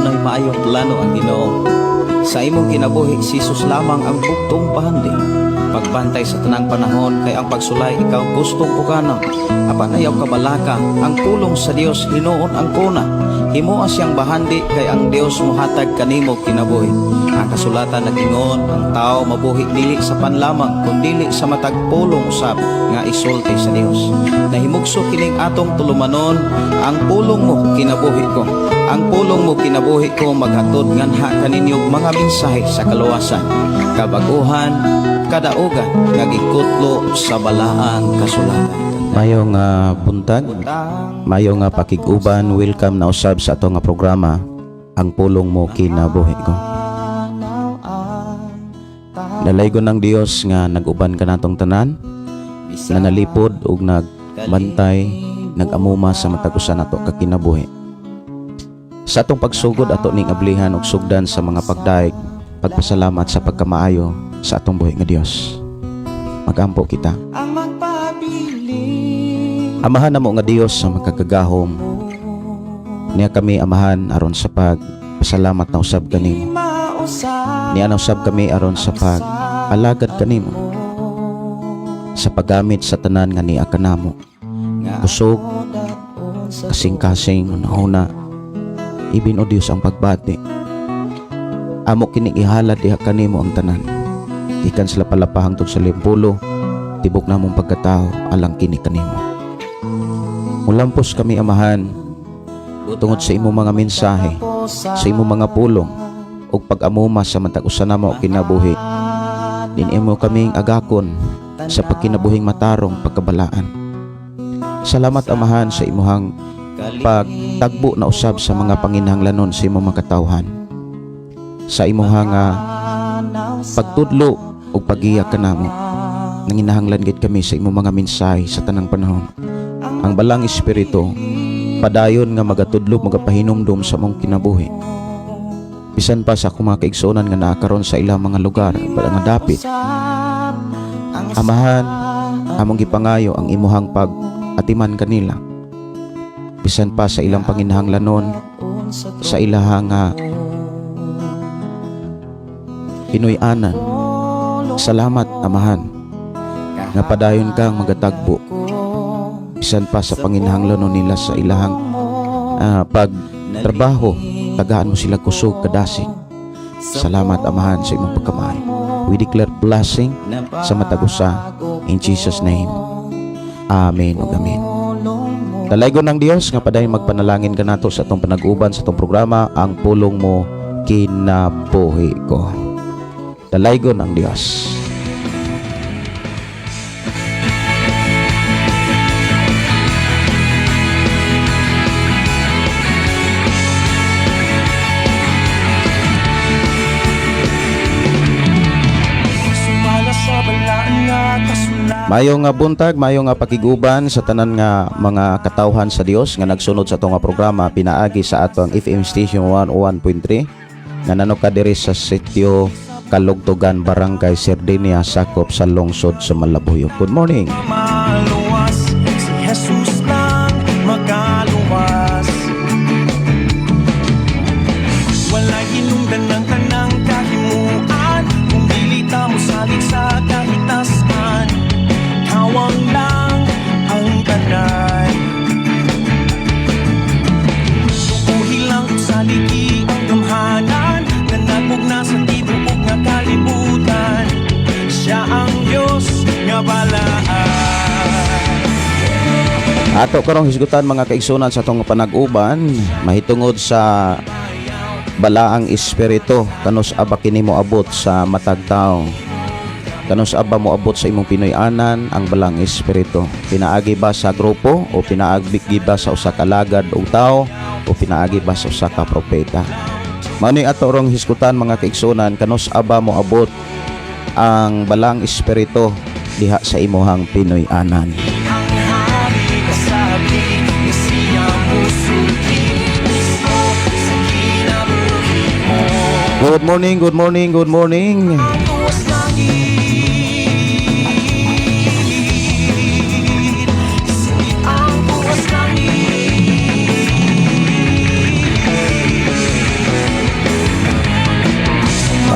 dunay maayong plano ang Ginoo. Sa imong kinabuhi si Jesus lamang ang bugtong pahandi. Pagbantay sa tanang panahon kay ang pagsulay ikaw gustong pukana. Apan ayaw kabalaka, ang pulong sa Dios hinuon ang kuna. Himoa siyang bahandi kay ang Dios muhatag kanimo kinabuhi. Ang kasulatan nagingon, ang tao mabuhi dili sa panlamang kundi sa matag pulong usab nga isulti sa Dios. Nahimugso kining atong tulumanon, ang pulong mo kinabuhi ko. Ang pulong mo kinabuhi ko maghatod nganha kaninyong mga mensahe sa kaluwasan, kabaguhan, kadaugan nga gikutlo sa balaang kasulatan. Mayong buntag, mayong pakig-uban, welcome na usab sa ato nga programa, ang pulong mo kinabuhi ko. Dalaygon ng Dios nga nag-uban ka natong tanan, na nalipod ug nagbantay, nag-amuma sa matagusan nato kakinabuhi. Sa atong pagsugod ato ning ablihan ug sugdan sa mga pagdaig, pagpasalamat sa pagkamaayo sa atong buhi nga Dios. Magampo kita. Amahan namo nga Dios sa magkagagahom. Niya kami amahan aron sa pagpasalamat na usab kanimo. Niya na usab kami aron sa pag-alagad kanimo. Sa paggamit sa tanan nga niya kanamo. Kusog, kasing-kasing, una-una, ibin o Dios ang pagbati. Amo kini ihalad diha kanimo ang tanan. Ikan sila palapahang tug sa limpulo, tibok namong pagkatao alang kini kanimo. Mulampos kami amahan tungod sa imong mga mensahe, sa imong mga pulong ug pag-amuma sa matag usa namo kinabuhi. Dinimo kaming agakon sa pagkinabuhing matarong pagkabalaan. Salamat amahan sa imuhang pagtagbo na usab sa mga panginahanglanon sa imong mga katawhan. Sa imuhang pagtudlo ug pag-iya kanamo. Nanginahanglan gid kami sa imong mga mensahe sa tanang panahon. Ang balang espiritu padayon nga magatudlo magapahinumdum sa mong kinabuhi. Bisan pa sa akong mga kaigsuonan nga naakaron sa ilang mga lugar nga dapit. Amahan, among gipangayo ang imuhang pag-atiman kanila. Bisan pa sa ilang panginahanglanon, sa ilahang pinuy-anan. Salamat amahan nga padayon kang magatagbo. Bisan pa sa panginahanglanon nila sa ilahang pagtrabaho, tagaan mo sila kusog kadasig. Salamat amahan sa imong pagkamay. We declare blessing sa matagusa in Jesus name. Amen ug amen. Dalaygon ng Dios nga padayon magpanalangin kanato sa atong panag-uban sa atong programa, ang pulong mo kinabuhi ko. Dalaygon ang Dios. Mayong buntag, mayong pakiguban sa tanan nga mga katawhan sa Dios nga nagsunod sa atong programa pinaagi sa atong FM station 101.3 nga nanukadiri sa sitio Kalugtugan, Barangay Sardinia, sakop sa lungsod sa Malabuyo. Good morning. Maluwas, si Jesus lang makaluwas. Walay hinungdan ng kanang kahimuan, kung dili ta mo salig sa kahitasan. Kawang lang ang tanan. Tukuhi lang sa ligi ang gamhanan, nanagog na sa tibuok nga kalibutan. Siya ang Diyos nga balaan. Ato karong hisgutan mga kaigsunan sa atong panag-uban, mahitungod sa balaang espiritu, kanus aba kini mo abot sa matag tawo. Kanus aba mo abot sa imong pinuy-anan ang balang espiritu. Pinaagi ba sa grupo o pinaagi ba sa usa ka lagad o tao o pinaagi ba sa usa ka propeta? Mao ni ato rong hisgutan mga kaigsunan, kanus aba mo abot ang balang espiritu diha sa imuhang pinuy-anan. Good morning, good morning, good morning.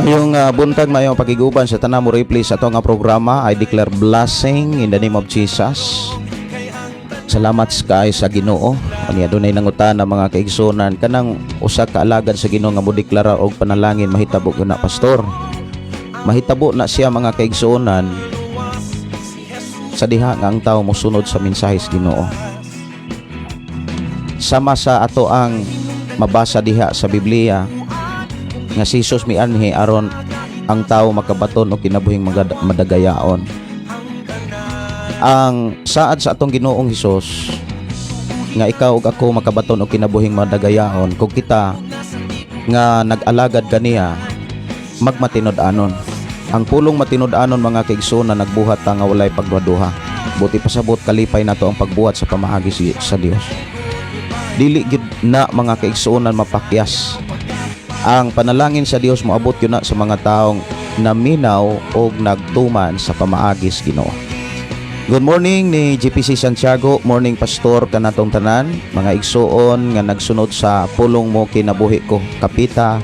Maayong buntag, maayong pakiguban sa tanang mo replay sa ato nga programa. I declare blessing in the name of Jesus. Salamat kay sa Ginoo. Ani adunay nangutan ang mga kaigsunan kanang usa ka alagad sa Ginoo nga modeklara og panalangin mahitabo na pastor. Mahitabo na siya mga kaigsunan sa diha nga ang tawo mosunod sa mensahe sa Ginoo. Sama sa ato ang mabasa diha sa Biblia nga si Jesus mianhi aron ang tawo makabaton o kinabuhing madagayaon. Ang saad sa atong Ginoong Hesus nga ikaw ug ako makabaton o kinabuhing madagayaon kung kita nga nag-alagad kaniya magmatinud-anon. Ang pulong matinud-anon mga kaigsunan nagbuhat ta nga walay pagduha-duha. Buti pasabot kalipay nato ang pagbuhat sa pamaagi sa Dios. Dili gid na mga kaigsunan mapakyas. Ang panalangin sa Dios moabot yun na sa mga taong naminaw o nagtuman sa pamaagis Ginoo. Good morning ni GPC Santiago, morning pastor kanatong tanan, mga igsuon nga nagsunod sa pulong mo kinabuhi ko. Kapita,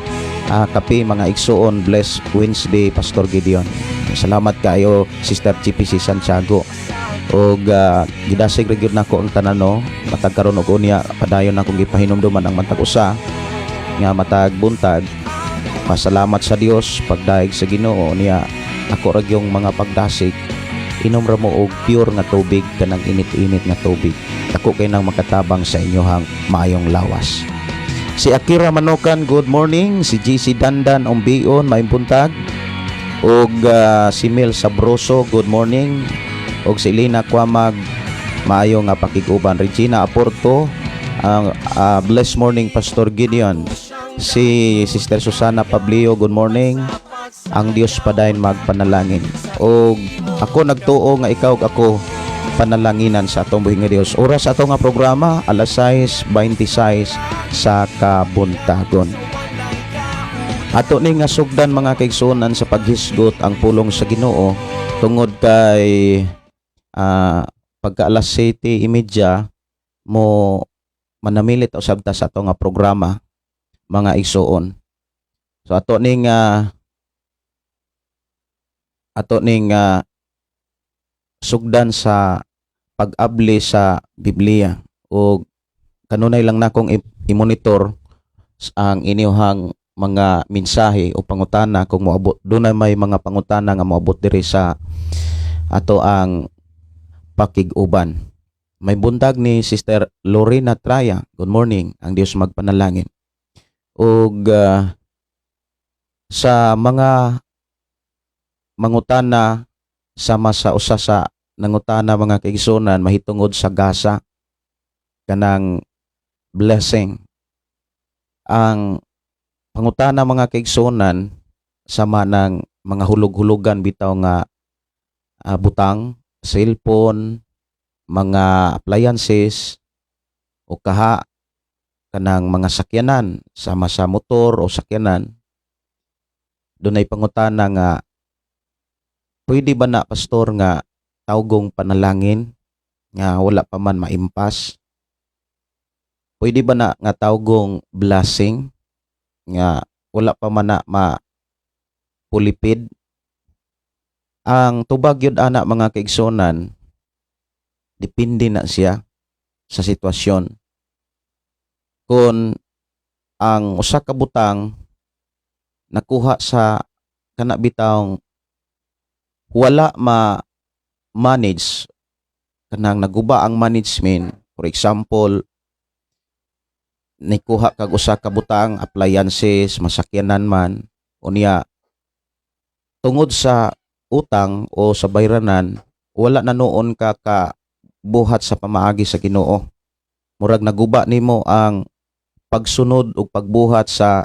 kapi mga igsuon, bless Wednesday Pastor Gideon. Salamat kayo Sister GPC Santiago. Og gidasig ra gyud nako ang tanan no, matag karon og unya padayon akong gipahinumduman ang matag usa nga matag buntag. Pasalamat sa Dios pagdaig sa Ginoo niya ako ra gyung mga pagdasig inom ra mo og pure nga tubig kanang init-init nga tubig. Ako kay nang makatabang sa inyohang maayong lawas. Si Akira Manokan, good morning. Si GC Dandan Ombion, maayong buntag. Og si Mel Sabroso, good morning. Og si Lina Kwamag, maayo nga pakiguban. Regina Aporto, blessed morning Pastor Gideon. Si Sister Susana Pablio, good morning. Ang Dios padayon magpanalangin. Og ako nagtuo nga ikaw ug ako panalanginan sa atong buhing nga Dios. Oras ato nga programa alas 6:26 sa kabuntagon. Ato ni nga sugdan mga kaigsunan sa paghisgot ang pulong sa Ginoo tungod kay pagka alas 7:30 mo manamilit usab ta sa ato nga programa mga igsuon. So ato ning sugdan sa pag-abli sa Biblia o kanunay lang nakong i-monitor ang inyong mga mensahe o pangutana kung moabot dunay may mga pangutana nga moabot diri sa ato ang pakig-uban. May buntag ni Sister Lorena Traya. Good morning. Ang Dios magpanalangin. Og sa mga mangutana sama sa usa sa nangutana mga kaigsunan mahitungod sa gasa kanang blessing. Ang pangutana mga kaigsunan sama ng mga hulog-hulugan bitaw nga butang, cellphone, mga appliances o kaha kanang mga sakyanan sama sa motor o sakyanan. Dunay pangutana nga pwede ba na pastor nga tawgong panalangin nga wala pa man maimpas? Pwede ba na nga tawgong blessing nga wala pa man na mapulipid? Ang tubag yun ana mga kaigsunan, depende na siya sa sitwasyon. Kung ang usa ka butang nakuha sa kana bitawng wala ma-manage kanang naguba ang management, for example nikuha kag usa ka butang appliances masakyanan man unya tungod sa utang o sa bayranan wala na noon ka buhat sa pamaagi sa Ginoo. Murag naguba nimo ang pagsunod o pagbuhat sa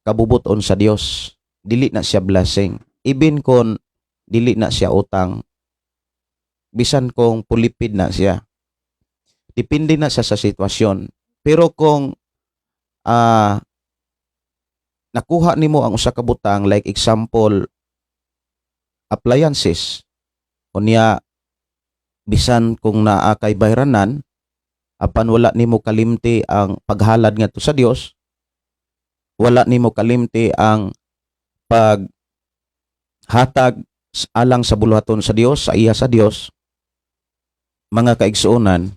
kabubuton sa Dios. Dili na siya blessing. Even kung dili na siya utang, bisan kung pulipid na siya. Depende na siya sa sitwasyon. Pero kung nakuha nimo ang usa ka butang, like example, appliances, unya bisan kung naa kay bayranan, apan wala nimo kalimti ang paghalad ngadto sa Dios, wala nimo kalimti ang pag hatag alang sa buluhaton sa Dios, sa iya sa Dios, mga kaigsuonan,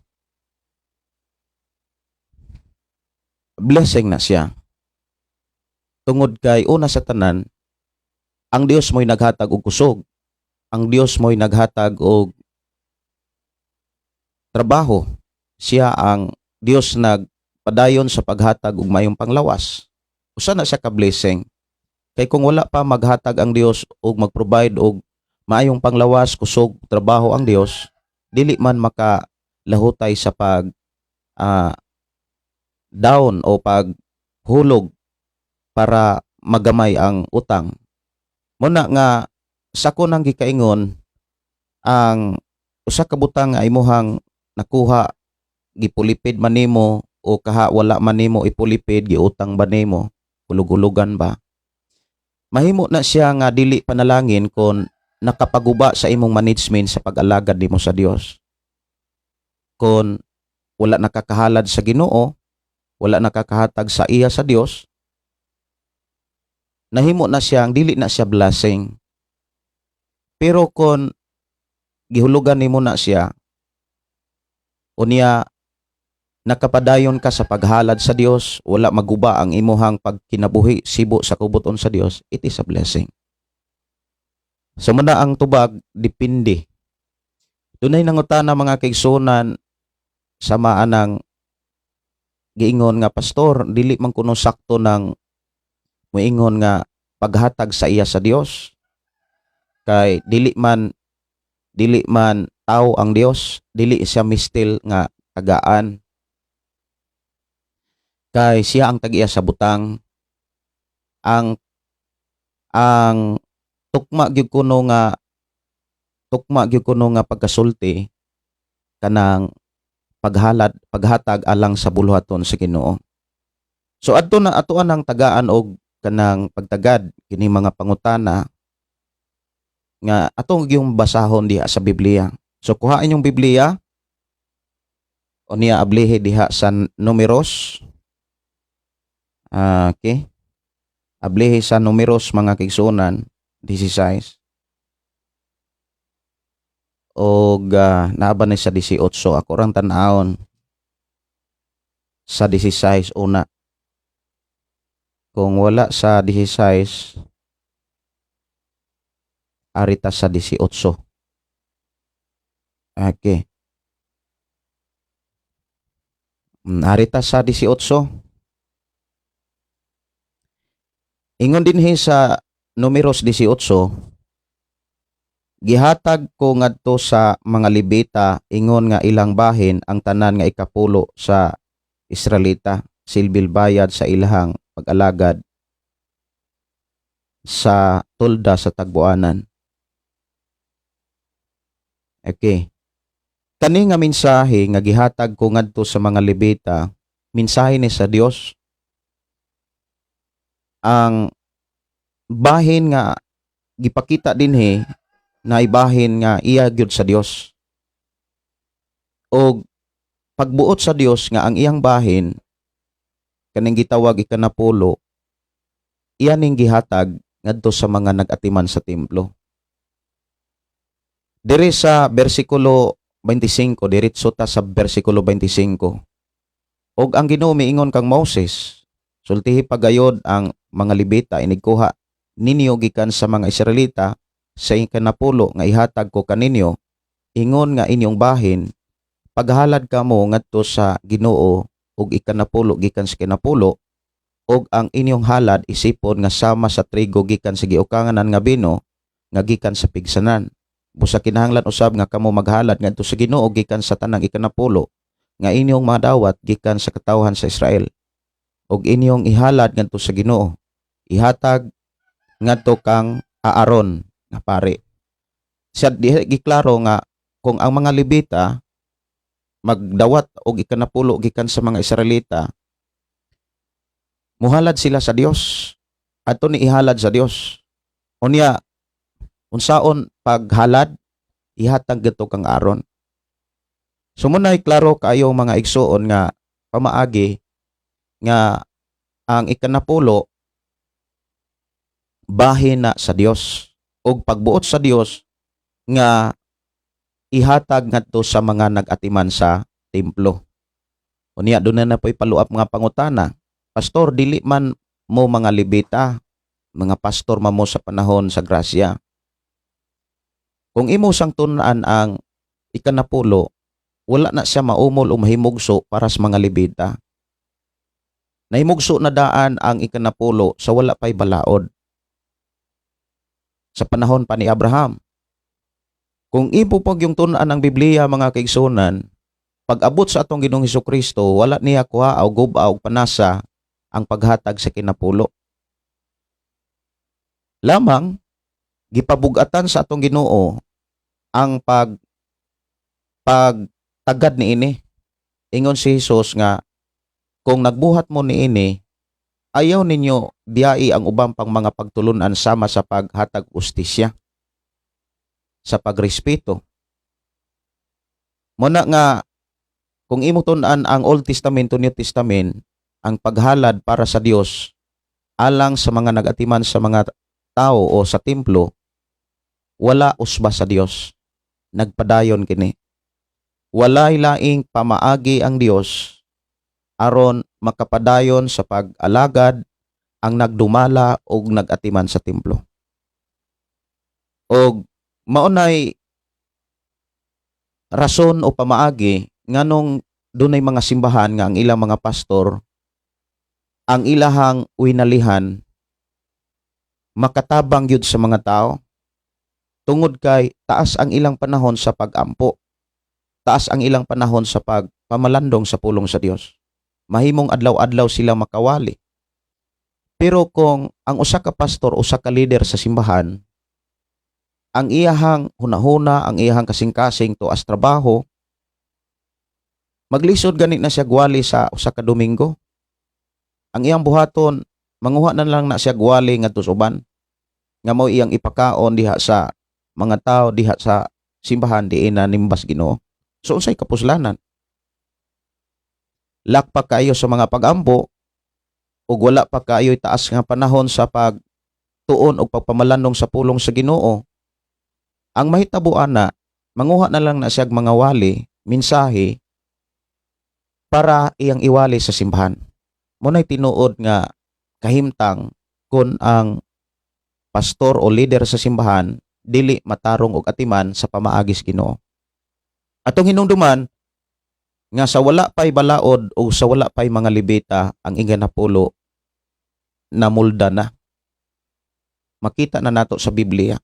blessing na siya. Tungod kay una sa tanan, ang Dios mo'y naghatag og kusog. Ang Dios mo'y naghatag og trabaho. Siya ang Dios nagpadayon sa paghatag og mayong panglawas. Usa na siya ka blessing. Kay kung wala pa maghatag ang Dios og mag-provide og maayong panglawas, kusog, trabaho ang Dios, dili man makalahutay sa pag down o paghulog para magamay ang utang. Muna nga sako nang gikaingon, ang usa ka butang nga imuhang nakuha, gipulipid man nimo o kaha wala man nimo ipulipid, giutang ba nimo, hulug-hulugan ba, mahimo na siya nga dili panalangin kung nakapaguba sa imong management sa pag-alagad nimo sa Dios. Kung wala nakakahalad sa Ginoo, wala nakakahatag sa iya sa Dios, nahimo na siyang dili na siya blessing. Pero kung gihulugan nimo na siya, unya nakapadayon ka sa paghalad sa Dios, wala maguba ang imuhang pagkinabuhi sibo sa kubuton sa Dios, it is a blessing. So muna ang tubag, depende. Dunay nangutana mga kaigsunan sa maanang giingon nga, pastor, dili man kuno sakto ng moingon nga paghatag sa iya sa Dios. Kay dili man tao ang Dios, dili siya mistil nga tagaan. Kay siya ang tag-iya sa butang. Ang tukma gyud kuno nga pagkasulti kanang paghatag alang sa buluhaton sa Ginoo. So atoan ang tagaan og kanang pagtagad kini mga pangutana nga atong yung basahon diha sa Biblia. So kuhain yung Biblia o niya ablihe diha sa Numeros. Okay. Ablihe sa Numeros mga kaigsuonan 16. Og naaba na sa 18. Ako rang tan-aon sa 16 una. Kung wala sa 16, arita sa 18. Okay. Arita sa 18. Ingon dinhi sa Numeros 18, gihatag ko ngadto sa mga Levita ingon nga ilang bahin ang tanan nga ikapulo sa Israelita, silbil bayad sa ilahang pag-alagad sa tulda sa tagbuanan. Okay. Kani nga mensahe nga gihatag ko ngadto sa mga Levita, mensahe ni sa Dios. Ang bahin nga gipakita dinhi na ibahin nga iya gyud sa Dios. O pagbuot sa Dios nga ang iyang bahin kaning gitawag ikanapulo, iya ning gihatag ngadto sa mga nag-atiman sa templo. Diri sa bersikulo 25, diretso ta sa bersikulo 25. Og ang Ginoo miingon kang Moses, sultihi pagayod ang mga Levita inigkuha ninyo gikan sa mga Israelita sa ikanapulo nga ihatag ko kaninyo, ingon nga inyong bahin, paghalad kamo ngadto sa Ginoo og ikanapulo gikan sa kinapulo, og ang inyong halad isipon nga sama sa trigo gikan sa giukanganan nga bino nga gikan sa pigsanan. Busa kinahanglan usab nga kamo maghalad ngadto sa Ginoo gikan sa tanang ikanapulo nga inyong madawat gikan sa katawhan sa Israel. Og inyong ihalad ngadto sa Ginoo, ihatag ngadto kang Aaron nga pare. Siya giklaro nga kung ang mga Levita magdawat og ikanapulo gikan sa mga Israelita, muhalad sila sa Dios. Ato ni ihalad sa Dios. Unya unsaon paghalad, ihatag gato kang Aaron. So muna klaro kayo mga igsuon nga pamaagi nga ang ikanapulo bahin na sa Dios og pagbuot sa Dios nga ihatag ngadto sa mga nag-atiman sa templo. Unya doon na po'y paluap mga pangutana. Pastor, dili man mo mga Levita, mga pastor mamo sa panahon sa grasya. Kung imo sang tunan ang ikanapulo, wala na siya maumol o mahimugso para sa mga Levita. Nahimugso na daan ang ikanapulo sa wala pa'y balaod. Sa panahon pa ni Abraham. Kung ipupag yung tunan ng Biblia mga kaigsunan, pag-abot sa atong Ginoong Hesukristo, wala niya kuha o guba o panasa ang paghatag sa kinapulo. Lamang, gipabugatan sa atong Ginoo ang pagtagad ni ini. Ingon si Jesus nga, kung nagbuhat mo ni ini, ayaw ninyo biyai ang ubang pang mga pagtulunan sama sa paghatag ustisya, sa pagrespeto. Muna nga, kung imo tun-an ang Old Testament to New Testament, ang paghalad para sa Dios alang sa mga nag-atiman sa mga tao o sa templo, wala usba sa Dios. Nagpadayon kini. Walay laing pamaagi ang Dios aron makapadayon sa pag-alagad ang nagdumala o nag-atiman sa templo. O maunay rason o pamaagi nganong dunay mga simbahan nga ang ilang mga pastor ang ilahang winalihan makatabang yun sa mga tao tungod kay taas ang ilang panahon sa pag-ampo, taas ang ilang panahon sa pagpamalandong sa pulong sa Dios. Mahimong adlaw-adlaw sila makawali. Pero kung ang usa ka pastor, usa ka leader sa simbahan, ang iyahang hunahuna, ang iyahang kasing-kasing tuas trabaho, maglisod ganit na siya gwali sa usa ka Domingo. Ang iyang buhaton, manguha na lang na siya gwali ngadto sa uban. Nga mo iyang ipakaon diha sa mga tao diha sa simbahan diin na nimbas Ginoo. So unsay kapuslanan? Lakpa kayo sa mga pag-ampo ug wala pa kayo'y taas nga panahon sa pagtuon o pagpamalandong sa pulong sa Ginoo. Ang mahitabuan na, manguha na lang na siya mga wali, mensahe, para iyang iwali sa simbahan. Muna'y tinuod nga kahimtang kung ang pastor o leader sa simbahan dili matarong og atiman sa pamaagis Ginoo. Atong hinungduman nga sa wala pay balaod o sa wala pay mga Levita ang inganapulo na mulda na. Makita na nato sa Biblia.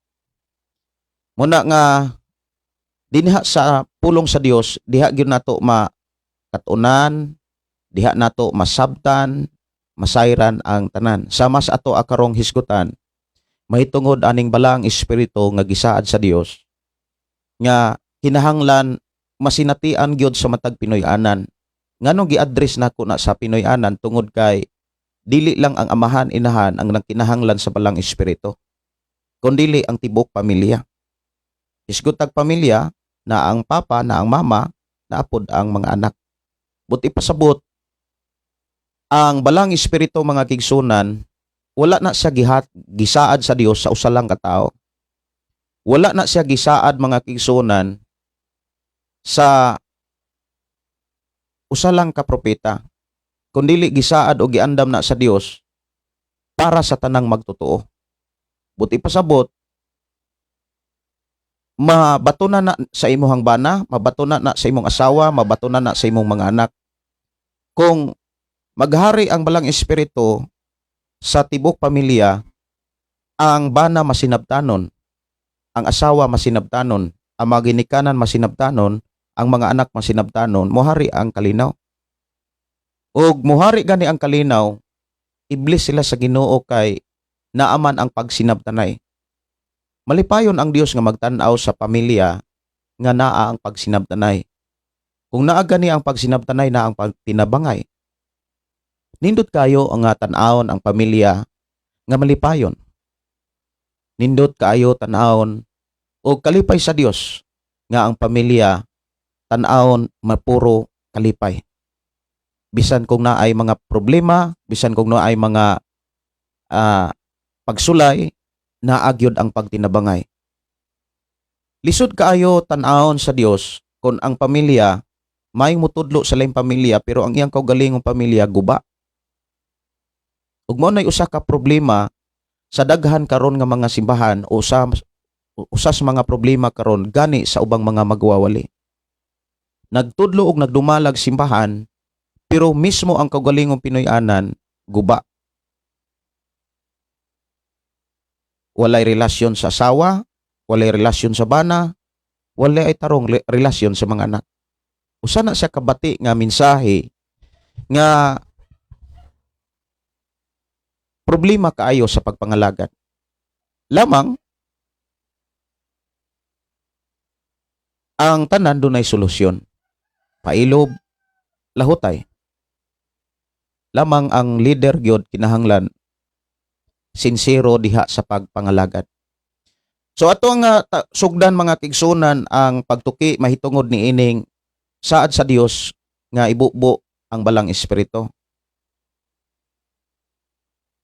Muna nga dinha sa pulong sa Dios, diha gyud nato makatunan, diha nato masabtan, masayran ang tanan. Sama sa ato akarong hisgutan, mahitungod aning balang espiritu nga gisaad sa Dios nga kinahanglan masinatian gyud sa matag Pinoy-anan. Nganong gi-address nako na sa Pinoy-anan tungod kay dili lang ang amahan inahan ang nagkinahanglan sa balang espiritu, kundi ang tibok pamilya. Isgutag pamilya na ang papa, na ang mama, na apod ang mga anak. Buti pasabot, ang balang espiritu mga kigsunan, wala na siya gisaad sa Dios sa usa lang ka tawo. Wala na siya gisaad mga kigsunan sa usa lang ka propeta, kundi gisaad o giandam na sa Dios para sa tanang magtotoo. Buti pasabot, mabatunan na sa imong bana, mabatunan na sa imong asawa, mabatunan na sa imong mga anak. Kung maghari ang balang espiritu sa tibok pamilya, ang bana masinabtanon, ang asawa masinabtanon, ang mga ginikanan masinabtanon, ang mga anak masinabtanon, mohari ang kalinaw. Ug mohari gani ang kalinaw, iblis sila sa Ginoo kay naaman ang pagsinabtanay. Malipayon ang Dios nga magtan-aw sa pamilya nga naa ang pagsinabtanay. Kung naa gani ang pagsinabtanay na ang pagtinabangay, nindot kayo ang tan-awon ang pamilya nga malipayon. Nindot kayo tan-awon o kalipay sa Dios nga ang pamilya tan-awon mapuro kalipay. Bisan kung naay mga problema, bisan kung naay mga pagsulay, naagyod ang pagtinabangay. Lisod kaayo tan-awon sa Dios kung ang pamilya may mutudlo sa laing pamilya pero ang iyang kaugalingong pamilya guba. Ug mao nay usa ka problema sa daghan karon nga mga simbahan o usas mga problema karon gani sa ubang mga magwawali. Nagtudlo og nagdumalag simbahan pero mismo ang kaugalingong Pinoy-anan guba. Walay relasyon sa asawa, walay relasyon sa bana, walay tarong relasyon sa mga anak. Usa na siya kabati nga mensahe nga problema kaayo sa pagpangalagad. Lamang ang tanan dunay solusyon. Pailob, lahutay. Lamang ang leader gyud kinahanglan sincero diha sa pagpangalagad. So ato nga sugdan mga kigsunan ang pagtuki mahitungod ni ining saad sa Dios nga ibubo ang balang espiritu.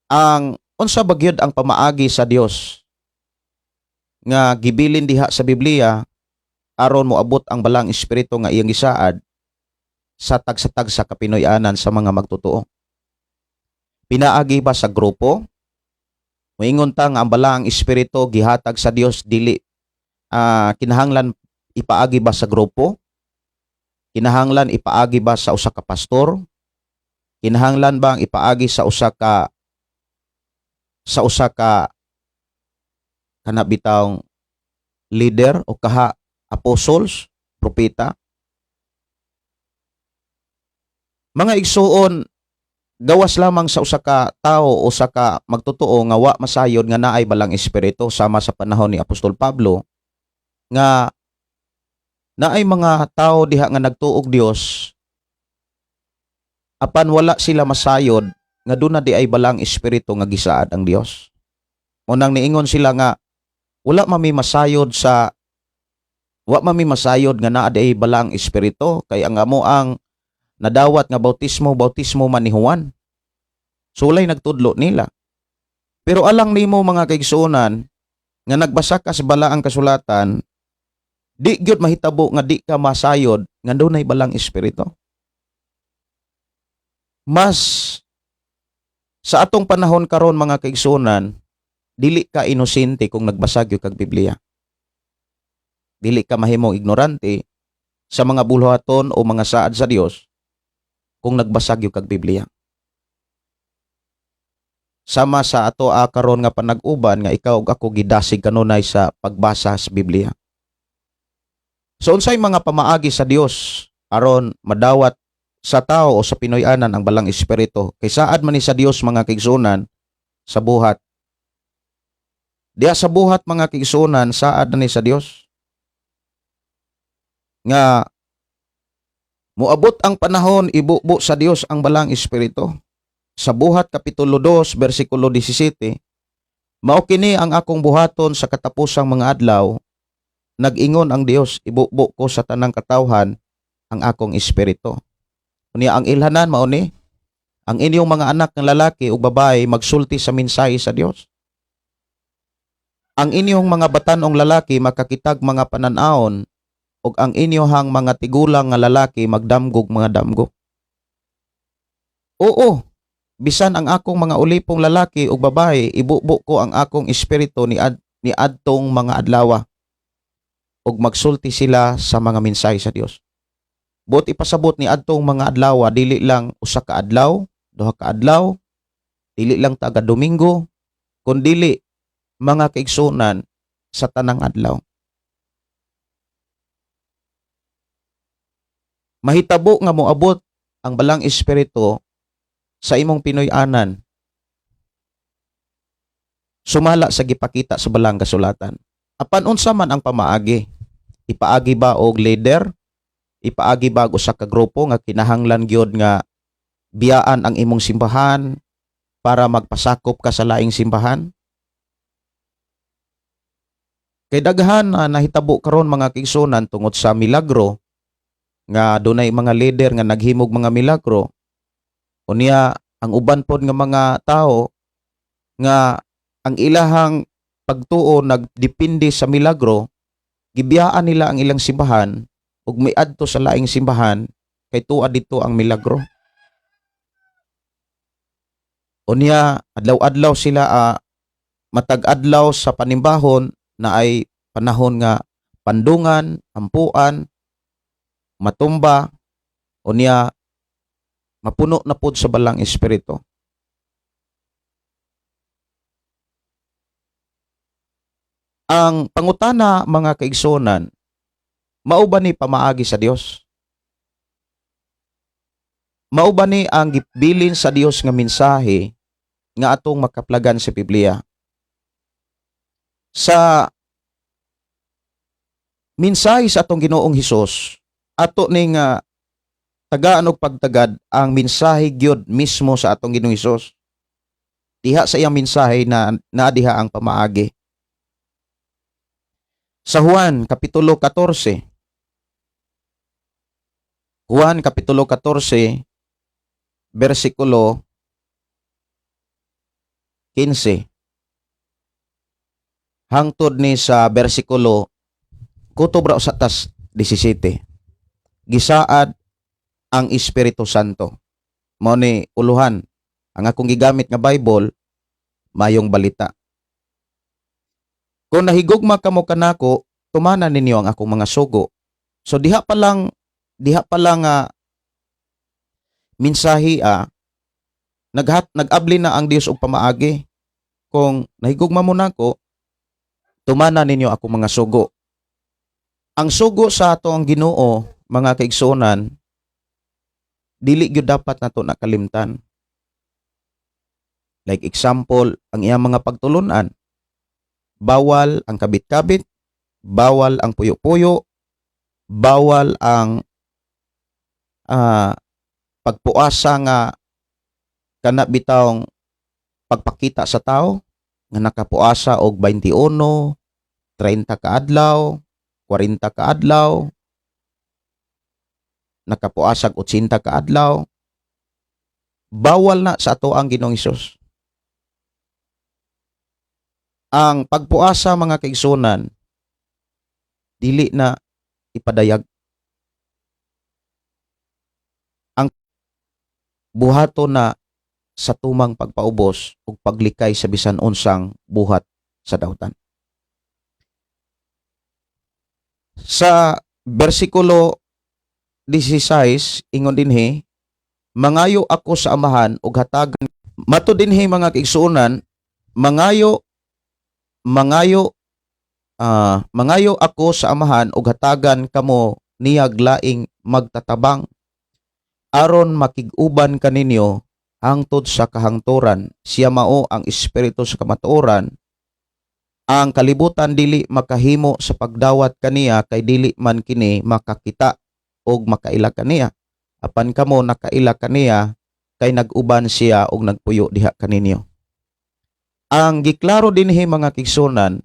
Ang unsa ba gyud ang pamaagi sa Dios nga gibilin diha sa Biblia aron moabot ang balang espiritu nga iyang gisaad sa tagsa-tagsa kapinoy-anan sa mga magtotoo. Pinaagi ba sa grupo? Moingon ta nga ang balang espiritu gihatag sa Dios dili kinahanglan ipaagi ba sa grupo? Kinahanglan ipaagi ba sa usa ka pastor? Kinahanglan bang ipaagi sa usa ka kanabitawng leader o kaha apostles, propeta? Mga igsuon, gawas lamang sa usa ka tao o sa ka magtotoo nga wa masayod nga naay balang espiritu sama sa panahon ni Apostol Pablo nga naay mga tao diha nga nagtuog Dios apan wala sila masayod nga duna di ay balang espiritu nga gisaad ang Dios. Unang niingon sila nga wa mami masayod nga naa di ay balang espiritu kay ang amo ang nadawat nga bautismo man ni Juan. Sulay nagtudlo nila. Pero alang nimo mga kaigsuonan nga nagbasa ka sa balaang kasulatan, di gyud mahitabo nga di ka masayod nga dunay balang espiritu. Mas sa atong panahon karon mga kaigsuonan, dili ka inosente kung nagbasa gyud kag Biblia. Dili ka mahimong ignorante sa mga buluhaton o mga saad sa Dios kung nagbasag yung kag Biblia. Sama sa ato karon nga panag-uban nga ikaw ug ako gidasig kanunay sa pagbasa sa Biblia. So unsay mga pamaagi sa Dios aron madawat sa tao o sa Pinoy-anan ang balang espiritu kay saad man ni sa Dios mga kaigsunan sa buhat. Diya sa buhat mga kaigsunan saad na ni sa Dios nga moabot ang panahon ibubo sa Dios ang balang espiritu. Sa buhat kapitulo 2 bersikulo 17, mao kini ang akong buhaton sa katapusang mga adlaw, nag-ingon ang Dios, ibubo ko sa tanang katawhan ang akong espiritu. Unya ang ilhanan mao ni ang inyong mga anak ng lalaki ug babae magsulti sa mensahe sa Dios. Ang inyong mga batanong lalaki makakitag mga pananaon ug ang inyohang mga tigulang nga lalaki magdamgog mga damgo. Oo, bisan ang akong mga ulipong lalaki ug babae, ibubo ko ang akong espiritu ni adtong mga adlaw ug magsulti sila sa mga mensahe sa Dios. Buot ipasabot ni adtong mga adlaw, dili lang usa ka adlaw, duha ka adlaw, dili lang taga Domingo, kundi mga kaigsunan sa tanang adlaw. Mahitabo nga moabot ang balang espiritu sa imong Pinoy-anan sumala sa gipakita sa balang kasulatan. Apan unsa man ang pamaagi? Ipaagi ba og leader? Ipaagi ba og usa ka grupo nga kinahanglan gyud nga biyaan ang imong simbahan para magpasakop ka sa laing simbahan? Kay daghan nahitabo karon mga kaigsunan tungod sa milagro nga dunay mga leader nga naghimog mga milagro. Unya ang uban pod nga mga tao nga ang ilahang pagtuo nagdepende sa milagro, gibiyaan nila ang ilang simbahan ug miadto sa laing simbahan kay tuwa dito ang milagro. Unya adlaw-adlaw sila matag-adlaw sa panimbahon na ay panahon nga pandungan, ampuan, matumba, unya mapuno na pud sa balang espiritu. Ang pangutana mga kaigsonan, mao ba ni pamaagi sa Dios? Mao ba ni ang gibilin sa Dios nga mensahe nga atong makaplagan sa Biblia? Sa mensahe sa atong Ginoong Hesus, ato ning tagaan og pagtagad ang mensahe gyud mismo sa atong Ginoong Hesus. Diha sa iyang mensahe na diha ang pamaagi. Sa Juan kapitulo 14. Juan kapitulo 14 bersikulo 15 hangtod ni sa bersikulo kutob ra sa tas 17. Gisaad ang Espiritu Santo. Mao ni uluhan ang akong gigamit nga Bible, mayong balita. Kung nahigugma kamo kanako, tumanan ninyo ang akong mga sugo. So diha pa lang mensahe nag-abli na ang Dios og pamaagi. Kung nahigugma mo nako, tumanan ninyo akong mga sugo. Ang sugo sa ato ang Ginoo, mga kaigsonan, dili gyud dapat nato nakalimtan. Like example, ang iyang mga pagtulunan. Bawal ang kabit-kabit, bawal ang puyo-puyo, bawal ang pagpuasa nga kana bitawng pagpakita sa tao nga nakapuasa og 21, 30 ka adlaw, 40 ka adlaw, nakapuasag 80 ka adlaw. Bawal na sa ato ang Ginoong Hesus. Ang pagpuasa mga kaigsunan, dili na ipadayag. Ang buhato na sa tumang pagpaubos ug paglikay sa bisan unsang buhat sa dawtan. Sa bersikulo 16 ingon dinhi, mangayo ako sa amahan ug hatagan mato dinhi mga kaigsunan, mangayo ako sa amahan ug hatagan kamo niyag laing magtatabang aron makig-uban kaninyo hangtod sa kahangturan. Siya mao ang espiritu sa kamatuoran. Ang kalibutan dili makahimo sa pagdawat kaniya kay dili man kini makakita og makaila kaniya. Apan kamo nakaila kaniya kay nag-uban siya og nagpuyo diha kaninyo. Ang giklaro dinhi mga kaigsunan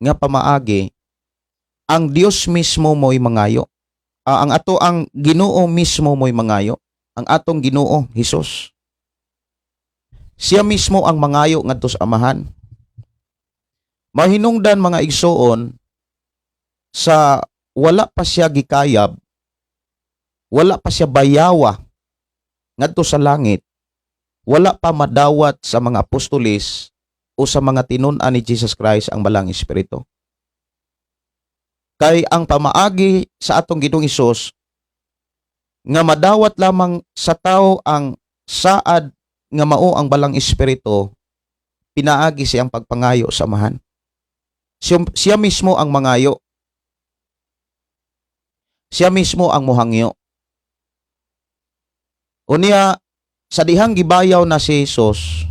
nga pamaagi, ang Dios mismo mo'y mangayo. Ang Ginoo mismo mo'y mangayo. Ang atong Ginoo Hesus. Siya mismo ang mangayo ngadto sa amahan. Mahinungdan mga igsoon, sa wala pa siya gikayab, wala pa siya bayawa ngadto sa langit, wala pa madawat sa mga apostoles o sa mga tinun-an ni Jesus Christ ang balang espiritu. Kay ang pamaagi sa atong Ginoong Hesus nga madawat lamang sa tao ang saad nga mao ang balang espiritu, pinaagi siyang pagpangayo sa amahan. Siya mismo ang mangayo. Siya mismo ang muhangyo. Unya sa dihang gibayaw na si Jesus,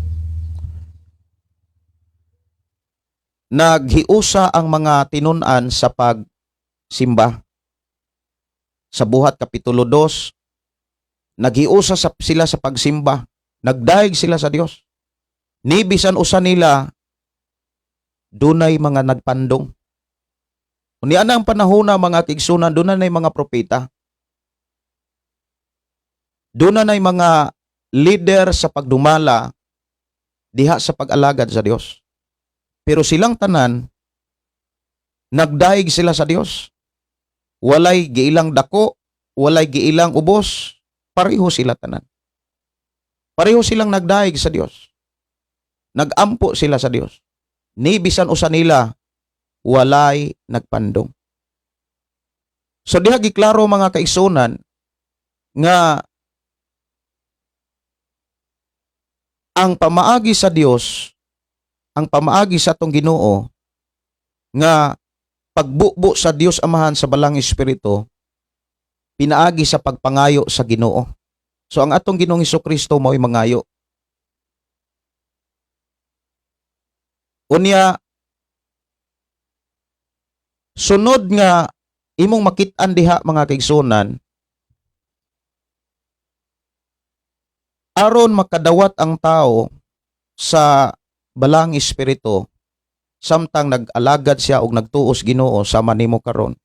naghiusa ang mga tinun-an sa pagsimba. Sa Buhat Kapitulo 2, naghiusa sila sa pagsimba. Nagdaig sila sa Dios. Ni bisan usa nila, dunay mga nagpandong. Unya na ang panahon na mga kaigsunan, dunay mga propeta. Dunay mga leader sa pagdumala diha sa pag-alagad sa Dios. Pero silang tanan, nagdaig sila sa Dios. Walay giilang dako, walay giilang ubos, pareho sila tanan. Pareho silang nagdaig sa Dios. Nagampo sila sa Dios. Ni bisan usa nila, walay nagpandong. So diha giklaro mga kaigsunan nga ang pamaagi sa Dios, ang pamaagi sa atong Ginoo nga pagbubo sa Dios Amahan sa Balang Espiritu pinaagi sa pagpangayo sa Ginoo. So ang atong Ginoong Hesukristo mao'y mangayo. Unya sunod nga imong makit-an diha mga kaigsunan, aron makadawat ang tao sa Balang Espiritu samtang nag-alagad siya og nagtuos Ginoo sama nimo karon.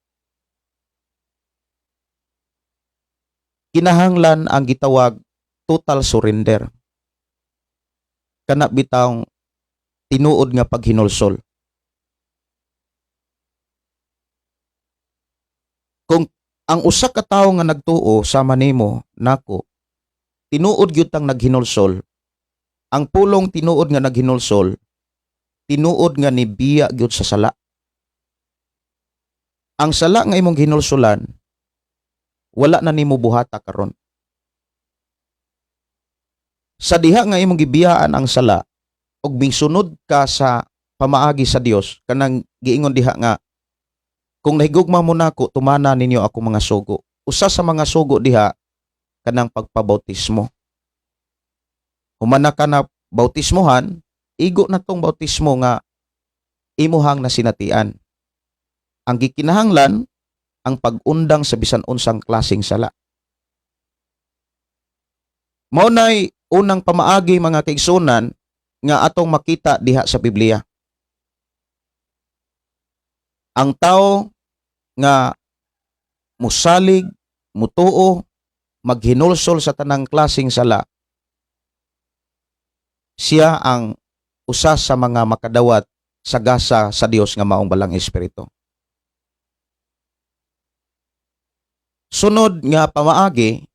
Kinahanglan ang gitawag total surrender. Kana bitawng tinuod nga paghinulsol. Kung ang usa ka tawo nga nagtuo sama nimo nako, tinuod gyud tang naghinulsol, ang pulong tinuod nga naghinulsol, tinuod nga nibiya gyud sa sala. Ang sala nga imong ginulsolan, wala na nimo buhata karon. Sa diha nga imong gibiyaan ang sala, ug mingsunod ka sa pamaagi sa Dios, kanang giingon diha nga, kung nahigugma mo nako, tumana ninyo ako mga sugo. Usa sa mga sugo diha, kanang pagpabautismo. Humana ka na bautismohan, igo na tong bautismo nga imuhang nasinatian. Ang gikinahanglan, ang pag-undang sa bisan unsang klaseng sala. Maunay unang pamaagi mga kaigsunan nga atong makita diha sa Biblia. Ang tao nga musalig, mutuo, maghinulsol sa tanang klaseng sala, siya ang usa sa mga makadawat sa gasa sa Dios nga maong Balang Espiritu. Sunod nga pamaagi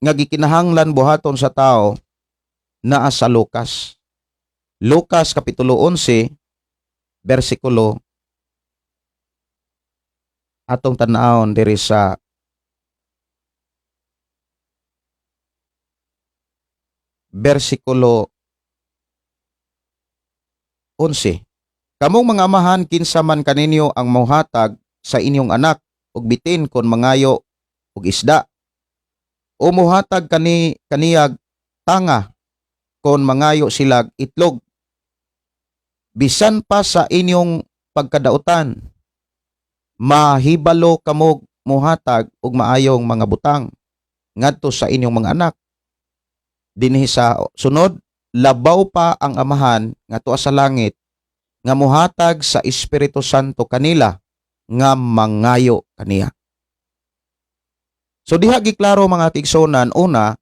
nga gikinahanglan buhaton sa tao naa sa Lucas. Lucas kapitulo 11 bersikulo atong tan-awon diri sa bersikulo 11. Kamong mga amahan, kinsa man kaninyo ang mohatag sa inyong anak ug bitin kon mangayo og isda, o mohatag kaniyag tanga kon mangayo silag itlog. Bisan pa sa inyong pagkadautan, mahibalo kamog mohatag og maayong mga butang ngadto sa inyong mga anak. Dinhi sa sunod, labaw pa ang amahan nga tuwa sa langit nga mohatag sa Espiritu Santo kanila nga mangayo kaniya. So diha giklaro mga tigsonan, una,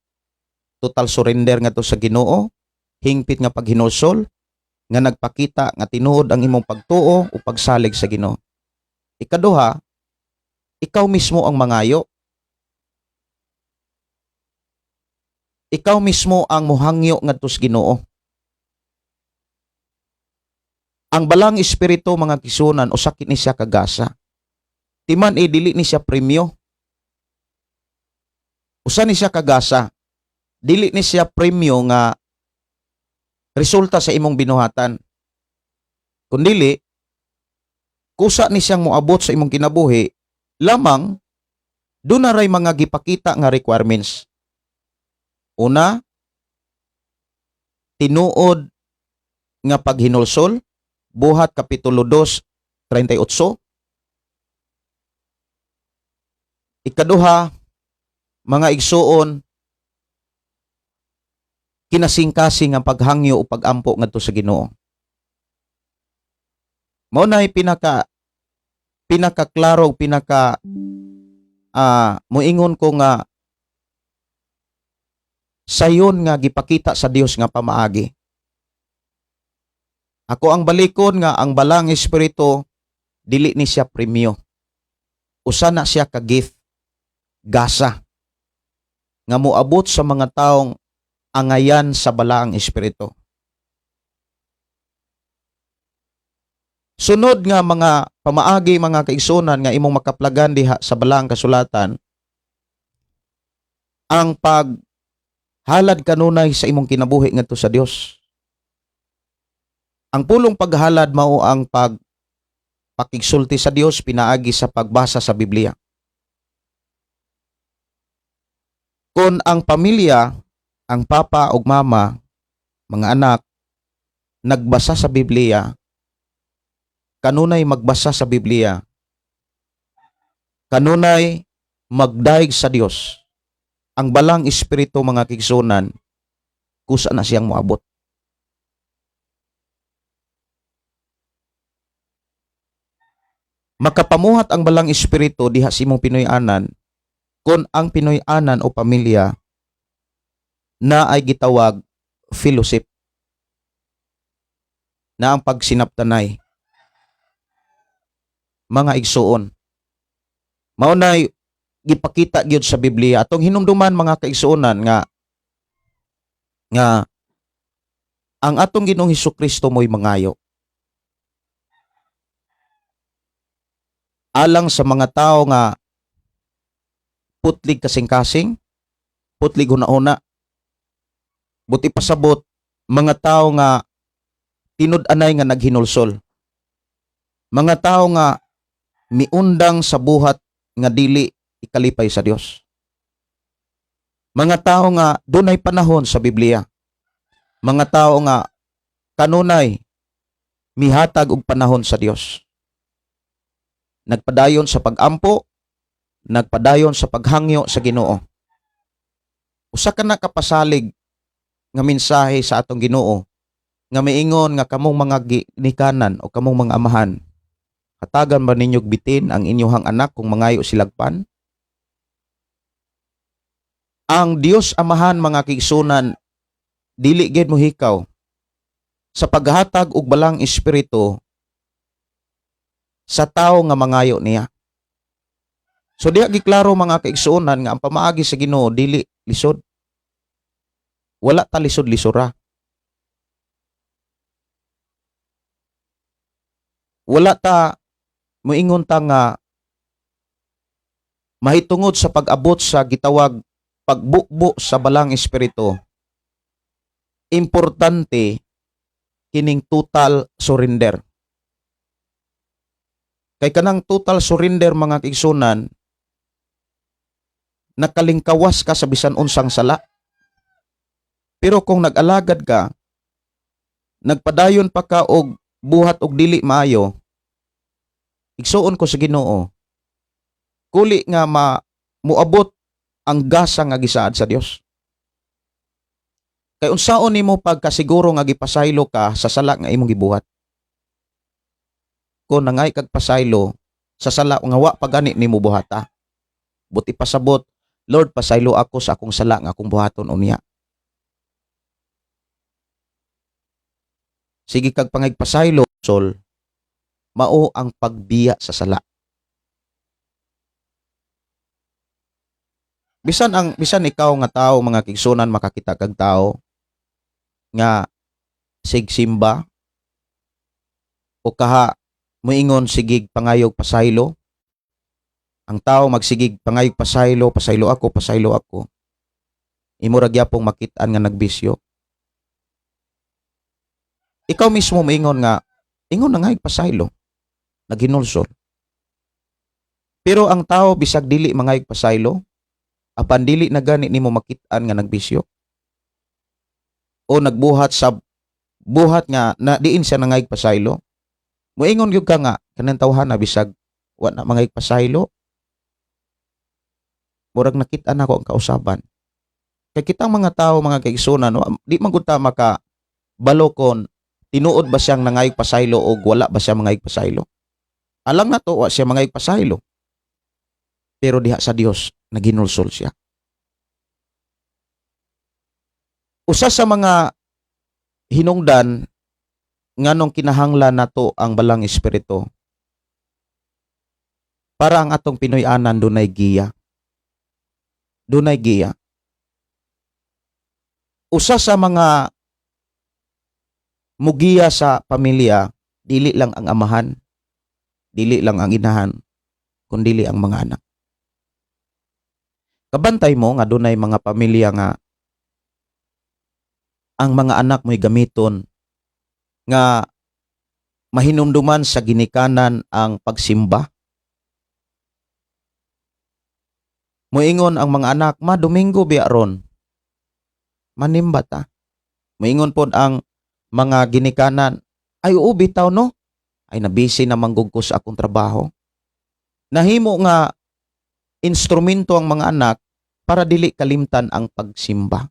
total surrender nga to sa Ginoo, hingpit nga paghinulsol nga nagpakita nga tinuod ang imong pagtuo o pagsalig sa Ginoo. Ikaduha, ikaw mismo ang mangayo. Ikaw mismo ang muhangyo ngadto sa Ginoo. Ang Balang Espiritu mga kisunan usakit ni siya kagasa. Timan dili ni siya premyo. Usa ni siya kagasa. Dili ni siya premyo nga resulta sa imong binuhatan. Kundili kusa ni siyang moabot sa imong kinabuhi lamang doon na ray mga gipakita nga requirements. Una, tinuod nga paghinulsol, buhat kapitulo 2:38. Ikaduha, mga igsuon, kinasing-kasing ang paghangyo o pagampo ngadto sa Ginoo. Mao nay pinakaklaro, moingon ko nga sayon nga gipakita sa Dios nga pamaagi. Ako ang balikon nga ang balang espiritu dili ni siya premyo. Usa na siya ka gift, gasa nga moabot sa mga taong angayan sa balaang espiritu. Sunod nga mga pamaagi, mga kaigsunan nga imong makaplagan diha sa balaang kasulatan, ang paghalad kanunay sa imong kinabuhi ngadto sa Dios. Ang pulong paghalad mao ang pakigsulti sa Dios pinaagi sa pagbasa sa Biblia. Kung ang pamilya, ang papa ug mama, mga anak, nagbasa sa Biblia, kanunay magbasa sa Biblia, kanunay magdaig sa Dios, ang balang espiritu, mga kigsunan, kusa na siyang moabot. Makapamuhat ang balang espiritu diha sa imong Pinoy-anan kung ang Pinoy-anan o pamilya na ay gitawag fellowship, na ang pagsinaptanay, mga igsuon. Maunay gipakita gyud sa Biblia atong hinumduman, mga kaigsuonan, nga ang atong Ginoong Hesukristo mo'y mangayo alang sa mga tao nga putlig kasing-kasing, putlig una-una, buti pasabot mga tao nga tinud-anay nga naghinulsol, mga tao nga miundang sa buhat nga dili ikalipay sa Dios, mga tao nga dunay panahon sa Biblia, mga tao nga kanunay mihatag og panahon sa Dios, nagpadayon sa pagampo, nagpadayon sa paghangyo sa Ginoo. Usa ka na kapasalig nga mensahe sa atong Ginoo nga miingon nga kamong mga ginikanan o kamong mga amahan, hatagan ba ninyo bitin ang inyong anak kung mangayo silagpan? Ang Dios Amahan, mga kiigsunan, dili gid mohikaw sa paghatag og balang espiritu sa tao nga mangayo niya. So diha giklaro, mga kaigsuonan, nga ang pamaagi sa Ginoo dili lisod. Wala ta lisod-lisura. Wala ta moingon ta nga mahitungod sa pag-abot sa gitawag pagbukbo sa balang espiritu. Importante kining total surrender. Kay kanang total surrender, mga kaigsunan, nakalingkawas ka sa bisan unsang sala. Pero kung nag-alagad ka, nagpadayon pa ka og buhat og dili maayo, igsuon ko sa Ginoo, kuli nga muabot ang gasa nga gisaad sa Dios. Kay unsaon nimo pagkasiguro nga gipasaylo ka sa sala nga imong gibuhat? Kung nangay kag pasaylo sa sala nga wa pagani nimo buhata, buti pasabot, Lord, pasaylo ako sa akong sala nga akong buhaton unya. Sige kag pangagpasaylo, sol, mao ang pagbiya sa sala. Bisan ikaw nga tao, mga kigsunan, makakita kag tao nga sigsimba o kaha moingon sigig pangayog pasaylo. Ang tao magsigig pangayog pasaylo, pasaylo ako. Imo ra gyapong makit-an nga nagbisyo. Ikaw mismo moingon nga ingon na nga pasaylo, naghinulsol. Pero ang tao bisag dili mangayog pasaylo, apan dili na gani nimo makit-an nga nagbisyo, o nagbuhat sa buhat nga na diin siya nangayog pasaylo, moingon gyud ka nga kanang tawhana bisag wa na mangayog pasaylo, murag nakit-an ako ang kausaban. Kay kitang mga tao, mga kaigsunan, di man gud ta maka balokon tinuod ba siyang nangayog pasaylo o wala ba siya mangayog pasaylo. Alam na to, wa siya mangayog pasaylo. Pero diha sa Dios naghinulsol siya. Usa sa mga hinungdan nganong kinahanglan nato ang balang espiritu para ang atong Pinoy-anan dunay giya. Dunay giya. Usa sa mga mugiya sa pamilya, dili lang ang amahan, dili lang ang inahan, kundi ang mga anak. Kabantay mo nga dunay mga pamilya nga ang mga anak mo'y gamiton nga mahinumduman sa ginikanan ang pagsimba. Moingon ang mga anak, ma Domingo biya ron. Manimba ta. Moingon pod ang mga ginikanan, ay oo bitaw no. Ay nabisi na manggugko sa akong trabaho. Nahimo nga instrumento ang mga anak para dili kalimtan ang pagsimba.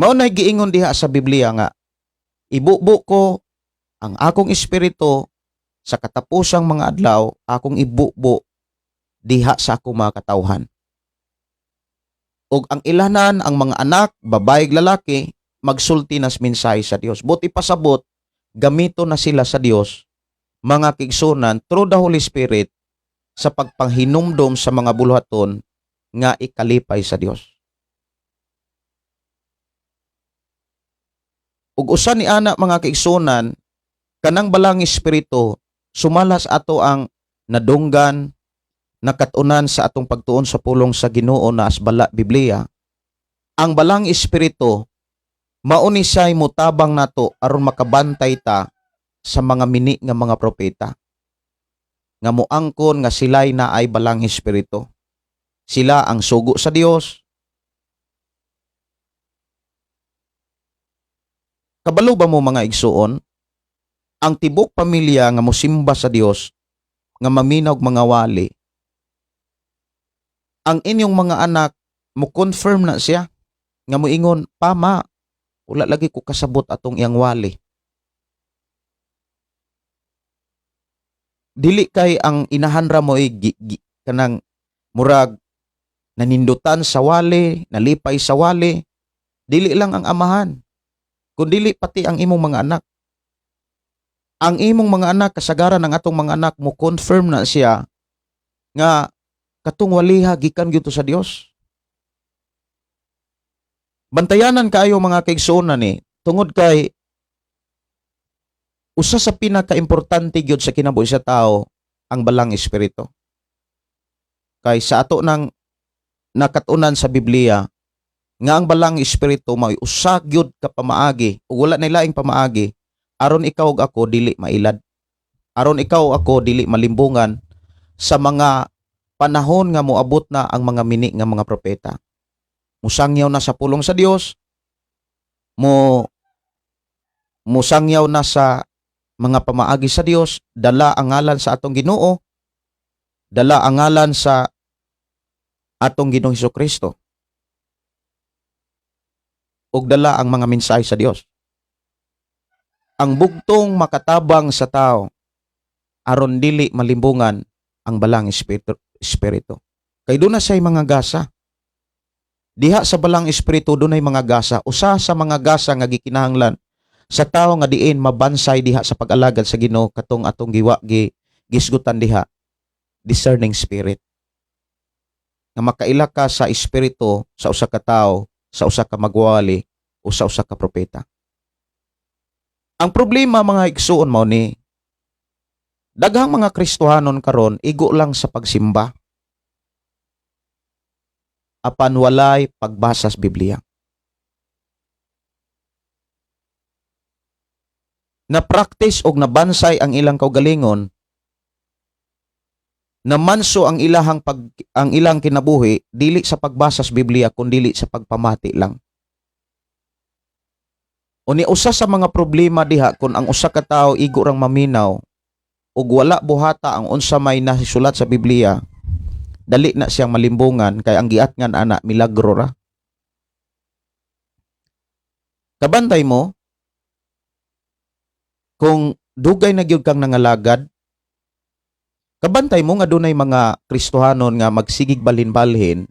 Mao nay giingon diha sa Biblia nga ibubo ko ang akong espiritu sa katapusang mga adlaw, akong ibubo diha sa akong mga katawhan. Ug ang ilanan ang mga anak, babae ug lalaki, magsulti nas mensahe sa Dios. Buti pasabot, gamito na sila sa Dios, mga kigsunan, through the Holy Spirit, sa pagpanghinumdom sa mga buluhaton nga ikalipay sa Dios. Ug usa ni ana mga kaigsunan, kanang balang espiritu sumalas ato ang nadunggan, nakatunan sa atong pagtuon sa pulong sa Ginoo na asbala Biblia. Ang balang espiritu mao ni siya'y mutabang nato aron makabantay ta sa mga mini nga mga propeta nga moangkon nga sila'y naay balang espiritu. Sila ang sugo sa Dios. Kabalo ba mo mga igsuon? Ang tibok pamilya nga mosimba sa Dios, nga maminaw og mga wali, ang inyong mga anak mo confirm na siya nga moingon, "Pama, wala lagi ko kasabot atong iyang wali." Dili kay ang inahanra mo kanang murag nanindutan sa wali, nalipay sa wali. Dili lang ang amahan, kundi pati ang imong mga anak. Ang imong mga anak, kasagaran ng atong mga anak mo confirm na siya nga katong waliha gikan gyud to sa Dios. Bantayanan kaayo mga kaigsuonan ni tungod kay usa sa pinakaimportante gyud sa kinabuhi sa tao ang balang espiritu. Kay sa ato nang nakatunan sa Biblia nga ang balang espiritu mao usa gyud ka pamaagi ug wala na laing pamaagi aron ikaw ug ako dili mailad. Aron ikaw ug ako dili malimbungan sa mga panahon nga moabot na ang mga mini nga mga propeta. Musangyaw na sa pulong sa Dios, musangyaw na sa mga pamaagi sa Dios, dala ang ngalan sa atong Ginoo, dala ang ngalan sa atong Ginoong Hesukristo, ug dala ang mga mensahe sa Dios. Ang bugtong makatabang sa tao aron dili malimbungan ang balang espiritu. Kay doon na say mga gasa. Diha sa balang espiritu doon ay mga gasa. Usa sa mga gasa nga gikinahanglan sa tao nga diin mabansay diha sa pag-alagad sa Ginoo katong atong gisgutan diha, discerning spirit. Nga makaila ka sa espiritu sa usa ka tao, sa usa ka magwali o sa usa ka propeta. Ang problema mga igsuon mao ni daghang mga Kristohanon karon igo lang sa pagsimba apan walay pagbasa sa Biblia. Na-practice og nabansay ang ilang kaugalingon, namanso ang ang ilang kinabuhi dili sa pagbasa sa Biblia kundi sa pagpamati lang. Uni usa sa mga problema diha kung ang usa ka tawo igo rang maminaw ug wala buhata ang unsa may nasulat sa Biblia, dali na siyang malimbungan kay ang giatngan ana milagro ra. Kabantay mo kung dugay na gyud kang nangalagad, kabantay mo nga dunay mga Kristohanon nga magsigig balhin-balhin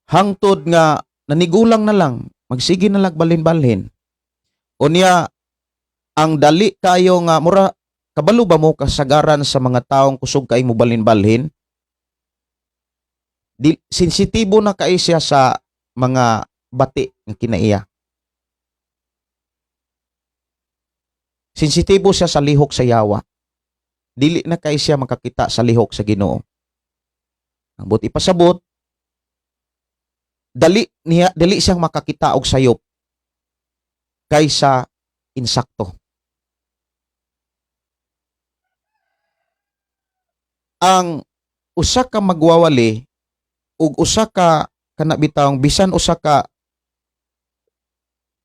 hangtod nga nanigulang na lang magsige na lang balhin-balhin Unya ang dali kayo nga mura kabalo ba mo kasagaran sa mga taong kusog kay mo balhin-balhin? Sensitibo na kay siya sa mga bati nga kinaiya. Sensitibo siya sa lihok sa yawa. Dili na kay siya makakita sa lihok sa Ginoo. Ang buti pasabot, dali siyang makakita og sayop kaysa insakto. Ang usa ka magwawali ug usa ka kanabitawng bisan usa ka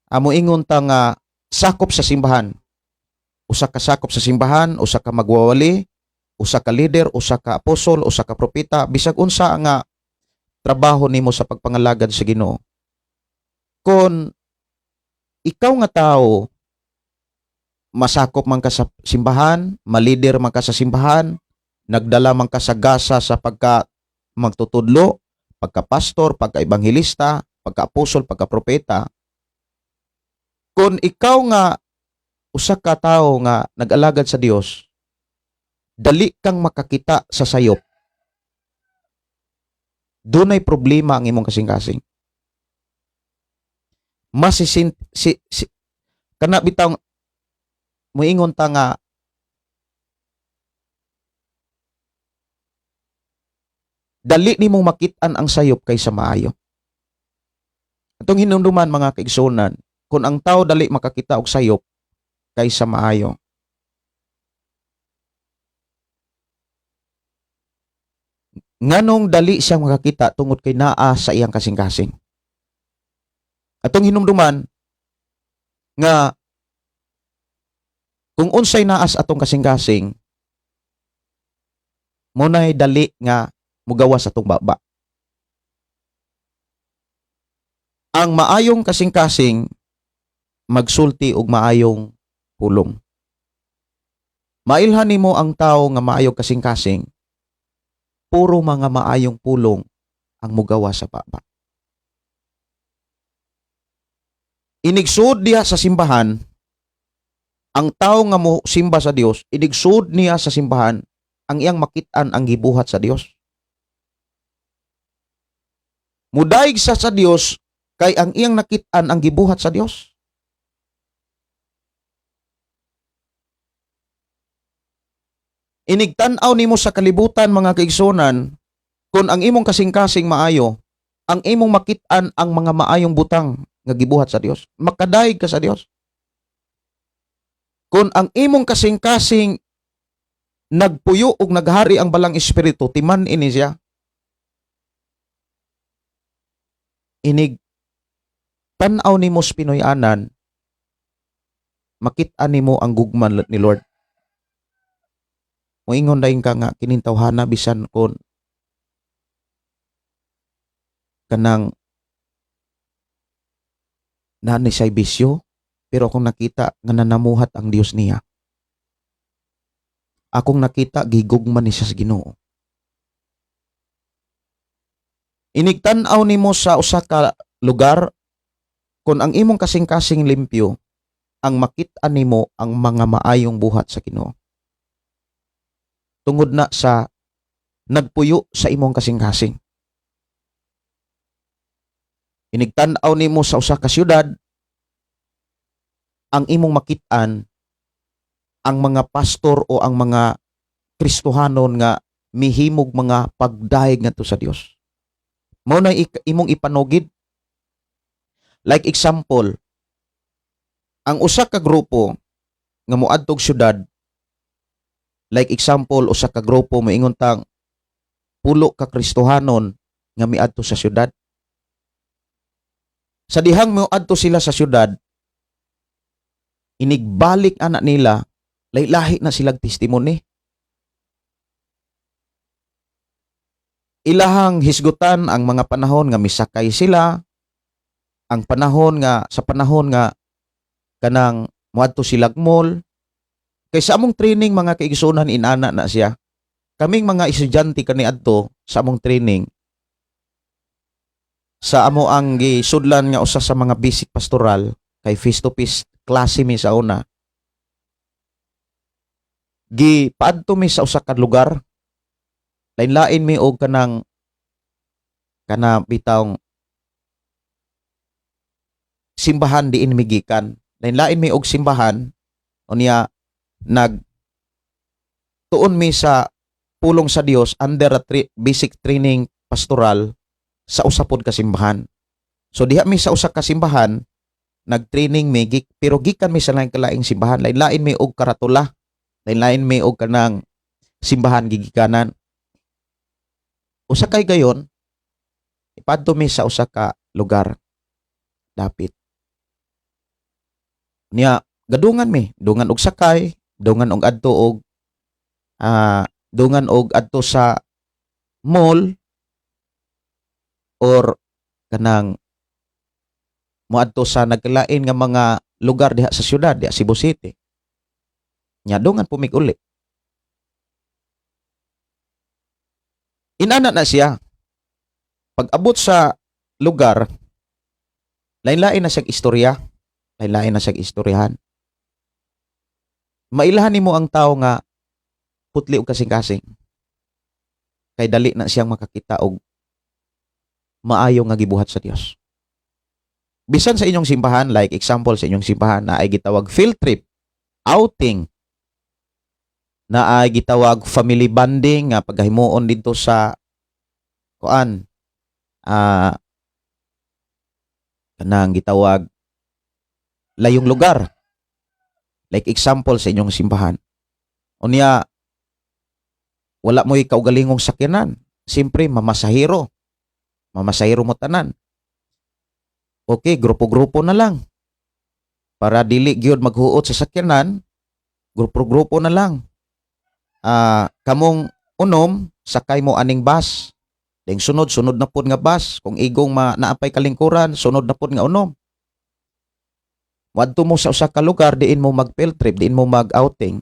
amo ingon ta nga sakop sa simbahan. Usa ka sakop sa simbahan, usa ka magwawali, usa ka leader, usa ka apostol, usa ka propeta, bisag unsa nga trabaho nimo sa pagpangalagad sa Ginoo. Kon ikaw nga tawo masakop man ka sa simbahan, malider man ka sa simbahan, nagdala man ka sa gasa sa pagka magtutudlo, pagka-pastor, pagka-ebanghelista, pagka-apostol, pagka-propeta. Kung ikaw nga usa ka tawo nga nag-alagad sa Dios, dali kang makakita sa sayop. Dunay problema ang imong kasing-kasing. Kana bitaw moingon ta nga dali nimong makit-an ang sayop kaysa maayo. Atong hinumduman mga kaigsunan, kung ang tao dali makakita og sayop kaysa maayo, nganong dali siyang makakita tungod kay naa sa iyang kasing-kasing. Atong hinumduman nga kung unsay naas atong kasing-kasing, munay dali nga mugawas atong baba. Ang maayong kasing-kasing magsulti og maayong pulong. Mailhan nimo ang tawo nga maayong kasing-kasing, puro mga maayong pulong ang mugawas sa baba. Inigsud diha sa simbahan, ang tawo nga mo simba sa Dios, inigsud niya sa simbahan ang iyang makit-an ang gibuhat sa Dios. Mudaig sa Dios kay ang iyang nakit-an ang gibuhat sa Dios. Inigtan-aw nimo sa kalibutan mga kaigsunan, kung ang imong kasing-kasing maayo, ang imong makit-an ang mga maayong butang nga gibuhat sa Dios. Makadaig ka sa Dios. Kung ang imong kasing-kasing nagpuyo ug naghari ang balang espiritu, timan ini siya. Inig tan-aw nimo sa Pinoy-anan, makit-an nimo ang gugman ni Lord. Moingon dayon ka nga kinintawhana bisan kon kanang nani say bisyo, pero akong nakita nga nanamuhat ang Dios niya. Akong nakita gigugman ni siya sa Ginoo. Inigtan-aw nimo sa usa ka lugar, kung ang imong kasing-kasing limpyo, ang makit-an nimo ang mga maayong buhat sa Ginoo. Tungod na sa nagpuyo sa imong kasing-kasing. Inigtan-aw nimo sa usa ka syudad, ang imong makit-an ang mga pastor o ang mga Kristohanon nga mihimog mga pagdaig ngadto sa Dios. Mao na imong ipanugid. Like example, ang usa ka grupo nga moadtog syudad, like example, usa ka grupo moingon tang pulo ka Kristohanon nga miadto sa syudad. Sa dihang moadto sila sa syudad, inigbalik anak nila, lahi-lahi na silang testimony. Ilahang hisgutan ang mga panahon nga misakay sila, ang panahon nga sa panahon nga kanang moadto silag mall. Kay sa among training mga kaigsunan inana na siya. Kaming mga estudyante kaniadto sa among training, sa amo ang gisudlan nga usa sa mga basic pastoral kay face to face klase mi sa una. Gipaadto mi sa usa ka lugar. Lain-lain mi og kana bitawng simbahan diin mi gikan. Lain-lain mi og simbahan unya tuon mi sa pulong sa Dios under a basic training pastoral sa usapod ka simbahan. So diha mi sa usa ka simbahan nag-training mi pero gikan mi sa lain kalaing simbahan. Lain-lain mi og karatula. Lain-lain mi og kanang simbahan gigikanan. Usa kay gayon ipadto mi sa usa ka lugar dapit. Niya gadungan mi, dungan og sakay, dungan og adto og dungan og adto sa mall or kanang moadto sa nagkalain nga mga lugar diha sa syudad, diha Cebu City. Nya dungan pumig uli. Inana na siya. Pag abot sa lugar, lain-lain na siyang istorya, lain-lain na siyang istoryahan. Mailahan nimo ang tao nga putli og kasing-kasing. Kay dali na siyang makakita og maayo nga gibuhat sa Dios. Bisan sa inyong simbahan, like example sa inyong simbahan na ay gitawag field trip, outing, na ay gitawag family bonding nga paghimuon dito sa kanang gitawag layong lugar. Like example sa inyong simbahan. Unya wala mo kaugalingong sakyanan. Siyempre mamasahero. Mamasahero mo tanan. Okay, grupo-grupo na lang. Para dili gyud maghuot sa sakyanan, grupo-grupo na lang. Kamong unom, sakay mo aning bus. Ding sunod na pud nga bus. Kung igong naapay kalingkuran, sunod na pud nga unom. Wadto mo sa usa ka lugar, diin mo mag-field trip, diin mo mag-outing.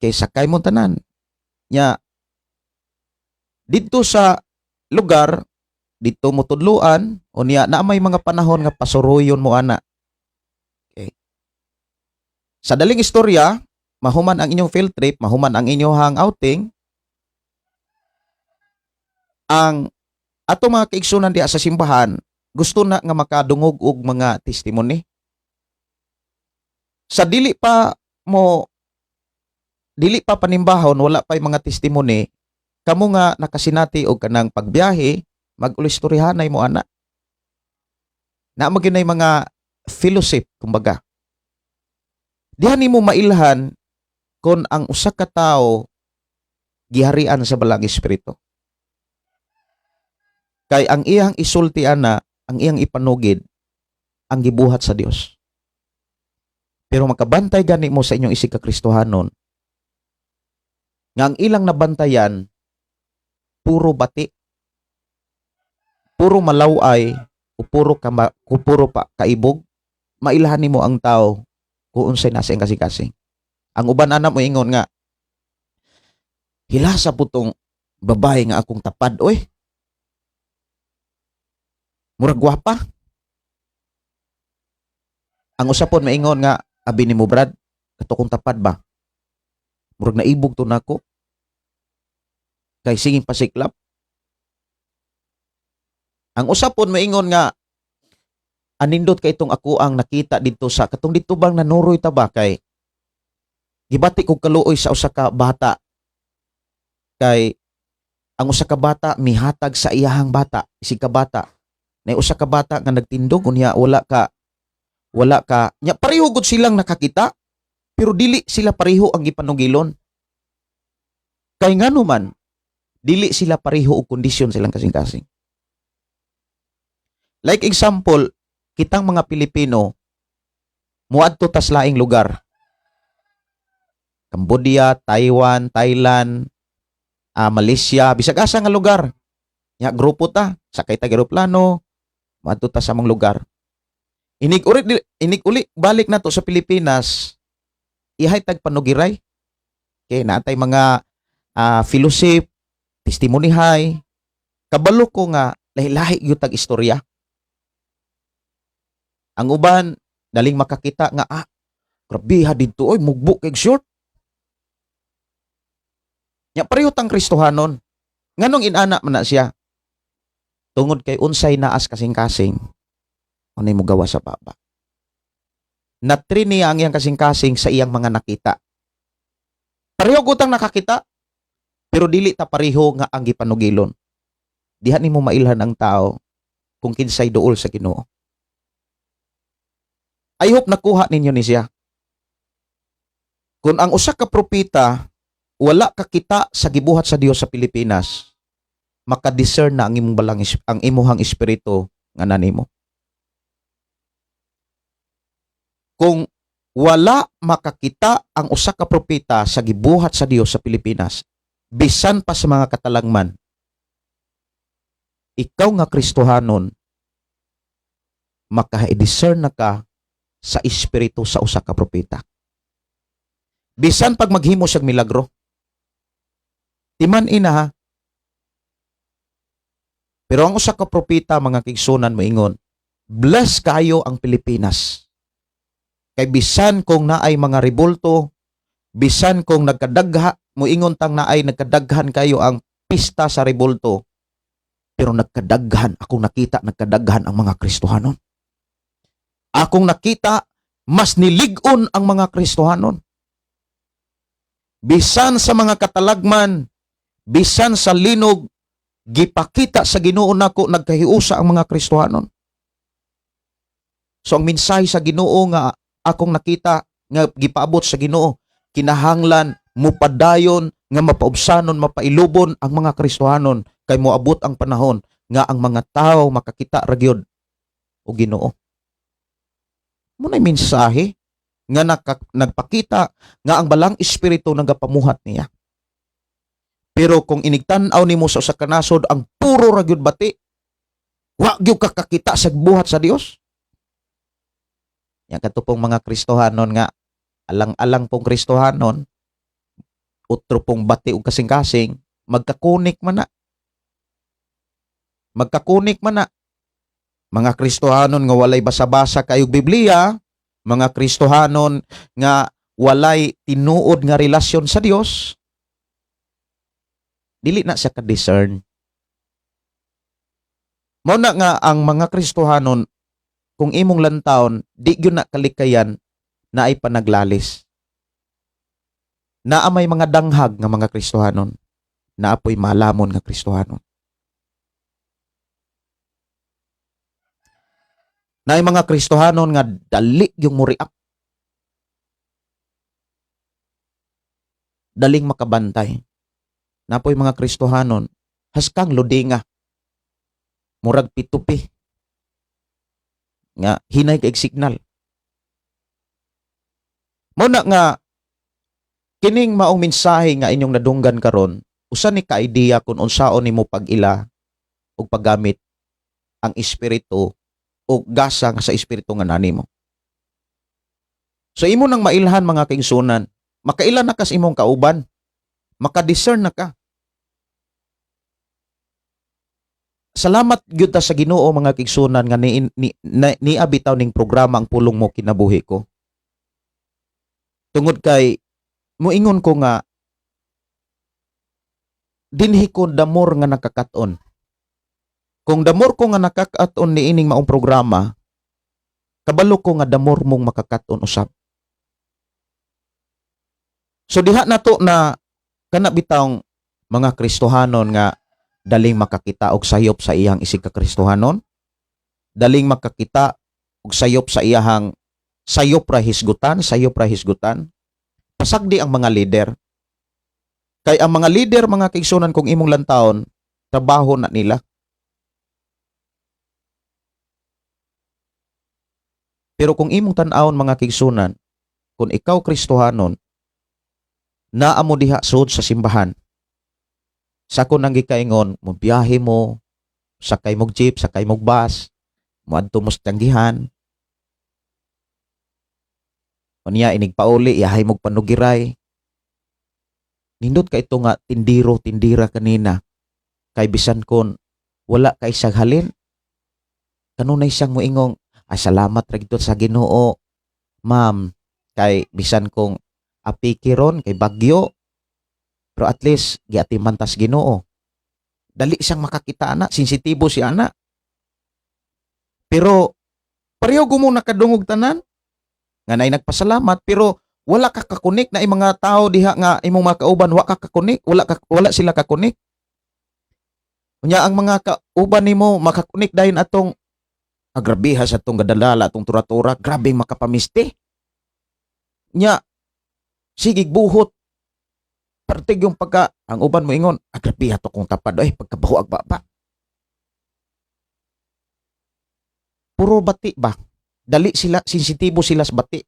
Kay sakay mo tanan. Nya dito sa lugar, dito mo tudluan, unya na may mga panahon nga pasuruyon mo ana. Okay. Sa daling istorya, mahuman ang inyong field trip, mahuman ang inyong outing, ang ato mga kaigsunan diha sa simbahan, gusto na nga makadungog og mga testimony. Sa dili pa panimbahon, wala pa mga testimony, kamo nga nakasinati og kanang pagbiyahe, mag-ulistoryahanay mo ana. Na maginay mga fellowship kumbaga. Diha nimo mailhan kon ang usa ka tawo giharian sa balang espiritu. Kay ang iyang isulti ana, ang iyang ipanugid ang gibuhat sa Dios. Pero makabantay gani mo sa inyong isig ka Kristohanon nga ang ilang nabantayan puro bati, puro malaway, o puro pa kaibog, mailhan nimo ang tao kung unsay nasa iyang kasing-kasing. Ang uban ana mo ingon nga, hilasa po tong babae nga akong tapad, oy. Murag gwapa. Ang usapon maingon nga, abi nimo Brad, kato kong tapad ba? Murag naibog to nako. Kay singing pasiklap. Ang usapon maingon nga, anindot kay itong ako ang nakita dito sa katong dito bang nanuroy ta ba kay gibati kog kaluoy sa usa ka bata. Kay ang usa ka bata mihatag sa iyahang bata, isig ka bata. Na usa ka bata nga nagtindog unya wala ka nya pareho gud silang nakakita pero dili sila pareho ang gipanugilon. Kay ngano man dili sila pareho og kondisyon silang kasing-kasing. Like example, kitang mga Pilipino muadto tas laing lugar. Cambodia, Taiwan, Thailand, Malaysia, bisag asa nga lugar. Nya grupo ta, sakay ta eroplano, muadto ta sa mga lugar. Inig uli balik na to sa Pilipinas, ihay tag panugiray. Okay, naatay mga fellowship, testimony hay. Kabalo ko nga lahi-lahi gyud tag istorya. Ang uban Daling makakita nga, grabe ha dito, oy, mugbo kay short. Nya pareho tang Kristohanon. Nganong inana man na siya? Tungod kay unsay naas kasing-kasing, unay mo gawa sa baba. Natri niya ang iyang kasing-kasing sa iyang mga nakita. Pareho gutang nakakita, pero dili ta pareho nga ang gipanugilon. Diha nimo mailhan ang tao kung kinsay duol sa Ginoo. I hope nakuha ninyo ni siya. Kung ang usa ka propeta wala kakita sa gibuhat sa Dios sa Pilipinas, maka-discern na ang ang imuhang espiritu nga nanimo. Kung wala makakita ang usa ka propeta sa gibuhat sa Dios sa Pilipinas, bisan pa sa mga katalagman, ikaw nga Kristohanon, maka-discern na ka sa espiritu sa usa ka propeta. Bisan pag maghimo siyang milagro, timan ina ha. Pero ang usa ka propeta, mga kigsunan moingon, bless kayo ang Pilipinas. Kay bisan kung naay mga rebolto, bisan kung nagkadagha, moingon tang naay nagkadaghan kayo ang pista sa rebolto, pero nagkadaghan, akong nakita nagkadaghan ang mga Kristohanon. Akong nakita, mas nilig-on ang mga Kristohanon. Bisan sa mga katalagman, bisan sa linog, gipakita sa Ginoo nako nagkahiusa ang mga Kristohanon. So ang mensahe sa Ginoo nga akong nakita nga gipaabot sa Ginoo, kinahanglan mupadayon nga mapaubsanon, mapailubon ang mga Kristohanon kay moabot ang panahon nga ang mga tao makakita ra gyud o Ginoo. Munay mensahe nga nagpakita nga ang balang espiritu nagapamuhat niya. Pero kung inigtan-aw nimo sa usa ka nasod ang puro ra gyud bati, wa gyud kakakita sa buhat sa Dios. Yang katupong mga Kristohanon nga alang-alang pong Kristohanon, utro pong bati ug kasing-kasing, magkakunik man na. Magkakunik man na. Mga Kristohanon nga walay basa-basa kayog Biblia, mga Kristohanon nga walay tinuod nga relasyon sa Dios, dili na siya ka-discern. Mao na nga ang mga Kristohanon, kung imong lantawon, di gyud na kalikayan na ay panaglalis. Naamay mga danghag nga mga Kristohanon, naapoy malamon nga Kristohanon. Naay mga Kristohanon nga dali yung muriak. Daling makabantay. Napoy mga Kristohanon, haskang ludinga. Murag pitupi. Nga hinay kay signal. Muna nga kining maong mensahe nga inyong nadunggan karon, usa ni ka idea kung unsaon nimo pag-ila ug paggamit ang espiritu o gasa nga sa espiritu nga nanimo. So imo nang mailhan mga kaigsunan, makaila na kas imong kauban, maka-discern na ka. Salamat gyud ta sa Ginoo mga kaigsunan nga niabitaw ning programa ang pulong mo kinabuhi ko. Tungod kay moingon ko nga dinhi ko damor nga nakakaton. Kung damor ko nga nakakaton ni ining maong programa, kabalo ko nga damor mong makakaton usab. So diha nato na kana bitawng mga Kristohanon nga daling makakita og sayop sa iyang isig ka Kristohanon, daling makakita og sayop sa iyang sayop ra hisgutan, pasagdi ang mga leader. Kay ang mga leader, mga kaigsunan, kung imong lantawon, trabaho na nila. Pero kung imong tan-awon mga kaigsunan, kung ikaw Kristohanon, naa mo diha sud sa simbahan, sako nang gikaingon, mo biyahe mo, sakay mog jeep, sakay mog bus, moadto mo sa tanggihan. Unya inig pauli, iyahay mog panugiray. Nindot ka ito nga tindira kanina. Kay bisan kon wala kay saghalin. Kanunay siyang moingong, ay salamat ra gid sa Ginoo. Ma'am, kay bisan kong apikiron kay bagyo, pero at least giatiman tas Ginoo. Dali siyang makakita ana, sensitibo si ana. Pero pareho gumo nakadungog tanan nga nay nagpasalamat pero wala ka kakunik na mga tao diha nga imong mga kauban wa ka kakunik, wala sila kakunik. Unya ang mga kauban nimo makakunik dayon atong agrabiha sa atong gadalala atong tura-tura, grabe makapamisti. Nya sigig buhot partig yung pagka ang uban mo ingon agrabiha to kung tapad ay pagkabahuag ba. Puro bati ba? Dali sila, sensitibo sila sa bati.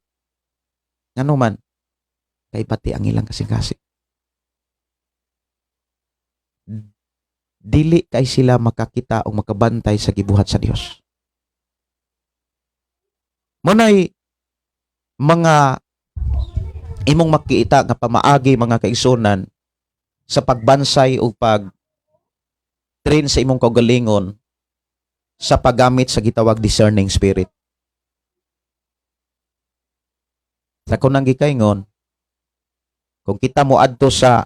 Ngano man, kay bati ang ilang kasing-kasing. Dili kay sila makakita o makabantay sa gibuhat sa Dios. Munay mga imong makita nga pamaagi mga kaigsunan sa pagbansay o pag train sa imong kaugalingon sa paggamit sa gitawag discerning spirit. Sa kunang gikaingon, kung kita mo adto sa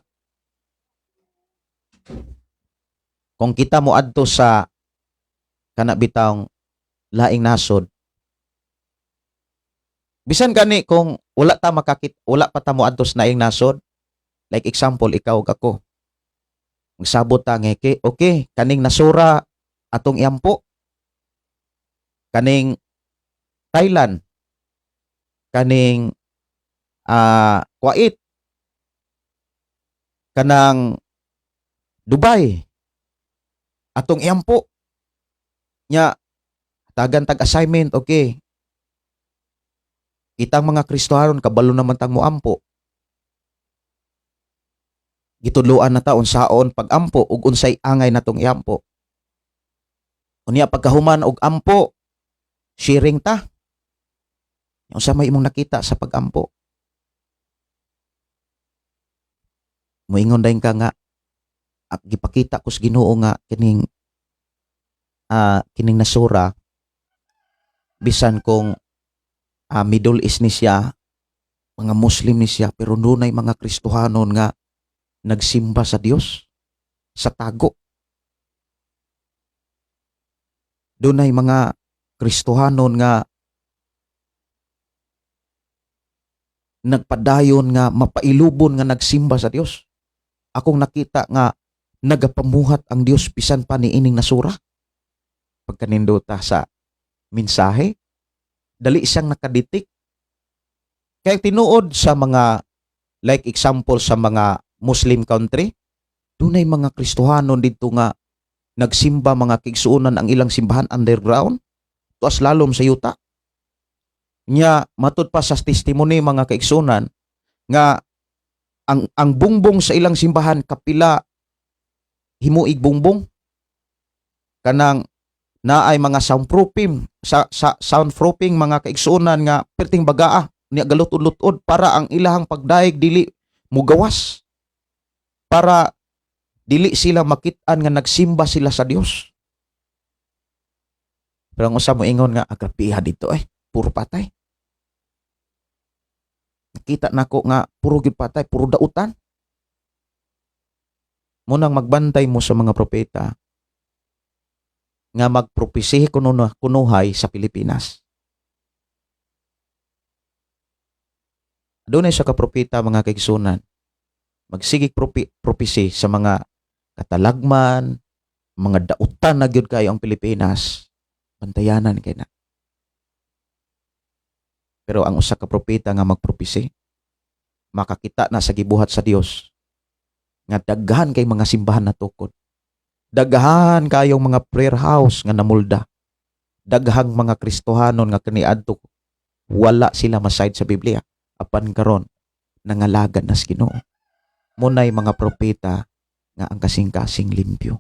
kana bitawng laing nasod, bisan gani kung wala pa ta mo adto sa laing nasod, like example ikaw ug ako. Magsabot ta nga okay, kaning nasura atong iampo, kaning Thailand, kaning Kuwait, kanang Dubai, atong iampo nya tagan tag assignment, okay. Kitang mga Kristohanon kabalo naman tang moampo. Gitudloan na ta unsaon pag-ampo ug unsay angay natong iampo. Unya pagkahuman og ampo, sharing ta. Unsa may imong nakita sa pag-ampo? Moingon dayon ka nga gipakita ko sa Ginoo nga kining nasura bisan kung Middle East ni siya, mga Muslim ni siya, pero dunay mga Kristohanon nga nagsimba sa Dios sa tago. Dunay mga Kristohanon nga nagpadayon nga mapailubon nga nagsimba sa Dios. Akong nakita nga nagapamuhat ang Dios bisan pa niining nasura. Pagkanindota sa mensahe, dali siyang nakaditik. Kaya tinuod sa mga, like example sa mga Muslim country, dunay mga Kristohanon dito nga nagsimba mga kigsuunan ang ilang simbahan underground, tuas lalom sa yuta. Nya matud pa sa testimony mga kaigsunan nga ang bungbong sa ilang simbahan kapila himuig bungbong kanang naay mga soundproofing mga kaigsunan nga perting bagaa niya galutod-lutod para ang ilahang pagdaig dili mugawas, para dili sila makit-an nga nagsimba sila sa Dios. Pero ang usa mo ingon nga agrapiha dito puro patay. Nakita nako nga puro gid patay, puro dautan. Munang magbantay mo sa mga propeta nga magpropesihe kunuhay sa Pilipinas. Adunay sa kapropeta mga kaigsunan, magsigig propesi sa mga katalagman, mga dautan na gyud kayo ang Pilipinas. Bantayanan kay na. Pero ang usa ka propeta nga magpropesi, makakita na sa gibuhat sa Dios nga daghan kay mga simbahan na tukod. Daghan kayong mga prayer house nga namulda. Daghang mga Kristohanon nga kaniadto wala sila masayod sa Biblia. Apan karon nangalagan nas Ginoo. Munay mga propeta nga ang kasing-kasing limpyo.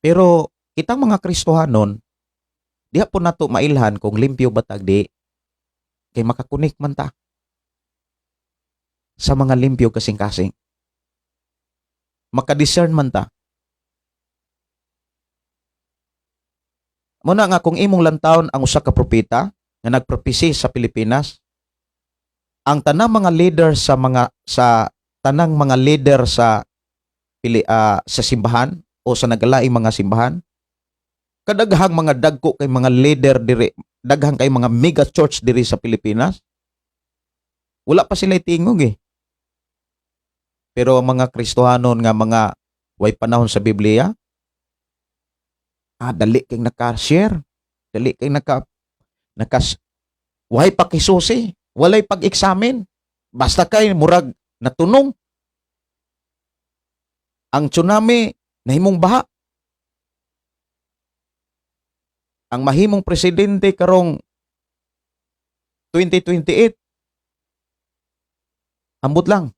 Pero kitang mga Kristohanon, diha po nato mailhan kung limpyo batag di, kay makakunik man ta sa mga limpyo kasing-kasing. Makadiscern man ta. Muna nga kung imong lantawon ang usa ka propeta nga nagpropesi sa Pilipinas, ang tanang mga leader sa tanang mga leader sa simbahan o sa nagalaing mga simbahan, kadaghang mga dagko kay mga leader diri, daghang kay mga mega church diri sa Pilipinas, wala pa sila tingog eh. Pero ang mga Kristohanon nga mga way panahon sa Biblia, dali kay naka-share, dali kay way pakisusi, walay pag-examine, basta kay murag natunong. Ang tsunami nahimong baha. Ang mahimong presidente karong 2028, ambot lang.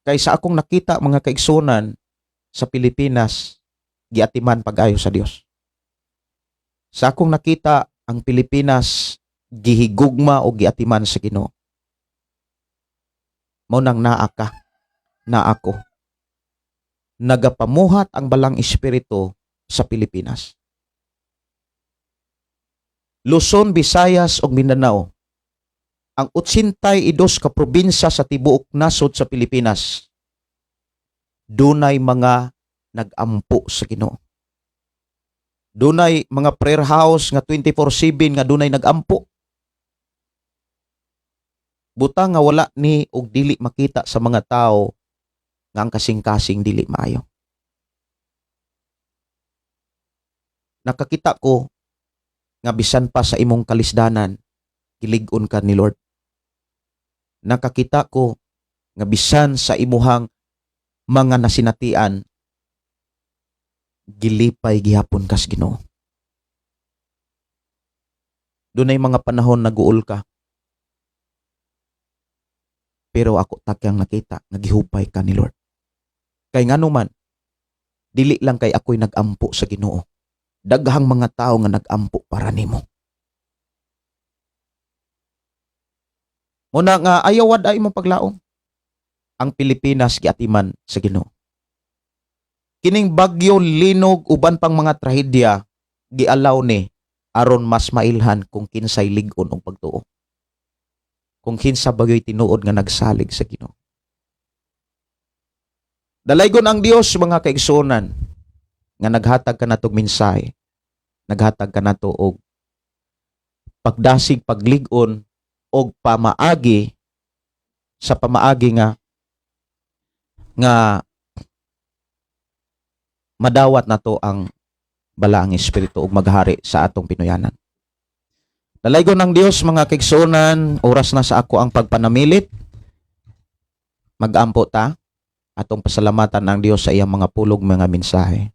Kaysa akong nakita mga kaigsunan sa Pilipinas, giatiman pag-ayo sa Dios. Sa akong nakita ang Pilipinas, gihigugma o giatiman sa Ginoo. Mao nang naa ka, na ako. Nagapamuhat ang balang espiritu sa Pilipinas. Luzon, Visayas ug Mindanao, ang 82 ka probinsya sa tibuok nasod sa Pilipinas, dunay mga nag-ampo sa Ginoo. Dunay mga prayer house nga 24/7 nga dunay nag-ampo. Butang nga wala ni og dili makita sa mga tao nga ang kasing-kasing dili maayo. Nakakita ko nga bisan pa sa imong kalisdanan, gilig-on ka ni Lord. Nakakita ko nga bisan sa imuhang mga nasinatian, gilipay gihapon kas Ginoo. Dunay mga panahon naguol ka. Pero ako takyang nakita, nagihupay ka ni Lord. Kay ngano man, dili lang kay ako'y nag-ampo sa Ginoo. Daghang mga tao nga nag-ampo para nimo. Muna nga ayaw wad ay mong paglaom. Ang Pilipinas giatiman sa Ginoo. Kining bagyo, linog, uban pang mga trahedya, gialaw ni aron mas mailhan kung kinsay lig-on og pagtuo. Kung kinsa bagyo'y tinuod nga nagsalig sa Ginoo. Dalaygon ang Dios mga kaigsunan nga naghatag kanatog mensahe, naghatag kanato og pagdasig, paglig-on og pamaagi sa pamaagi nga madawat nato ang balaang espiritu ug maghari sa atong pinuyanan. Dalaygon ng Dios mga kaigsunan, oras na sa ako ang pagpanamilit. Mag-ampo ta, atong pasalamatan ng Dios sa iyang mga pulog mga mensahe.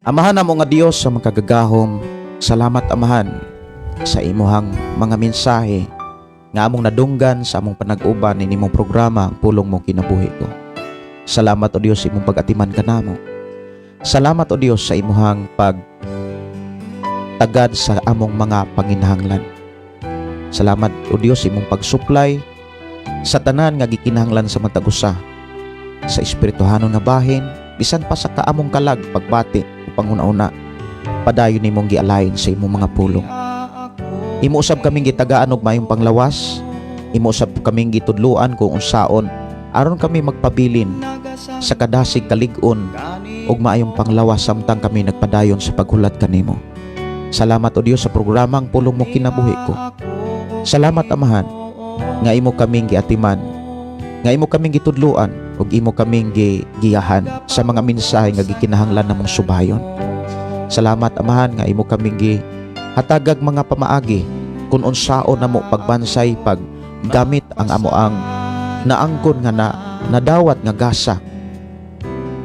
Amahan na mo nga Dios sa makagagahom, salamat amahan sa imuhang mga mensahe nga among nadunggan sa among panag-uban ni nimong programa ang pulong mong kinabuhi ko. Salamat o Dios imong pag-atiman kanamo. Salamat o Dios sa imuhang tagad sa among mga panginahanglan. Salamat o Dios imong pagsuplay sa tanan nga gikinahanglan sa matag usa sa espirituhanon nga bahin, bisan pa sa kaamong kalag pagbati o panguna-una, padayon nimong gialain sa imong mga pulong. Imo usab kaming gitagaan og mayong panglawas, imo usab kaming gitudluan kung unsaon aron kami magpabilin sa kadasig kalig-on ug maayong panglawas samtang kami nagpadayon sa paghulat kanimo. Salamat o Dios sa programang pulong mo kinabuhi ko. Salamat amahan nga imo kaming giatiman, nga imo kaming gitudluan ug imo kaming giyahan sa mga mensahe nga gikinahanglan namong subayon. Salamat amahan nga imo kaming gihatagag mga pamaagi kung unsaon namo pagbansay paggamit ang amoang naangkon nga nadawat nga gasa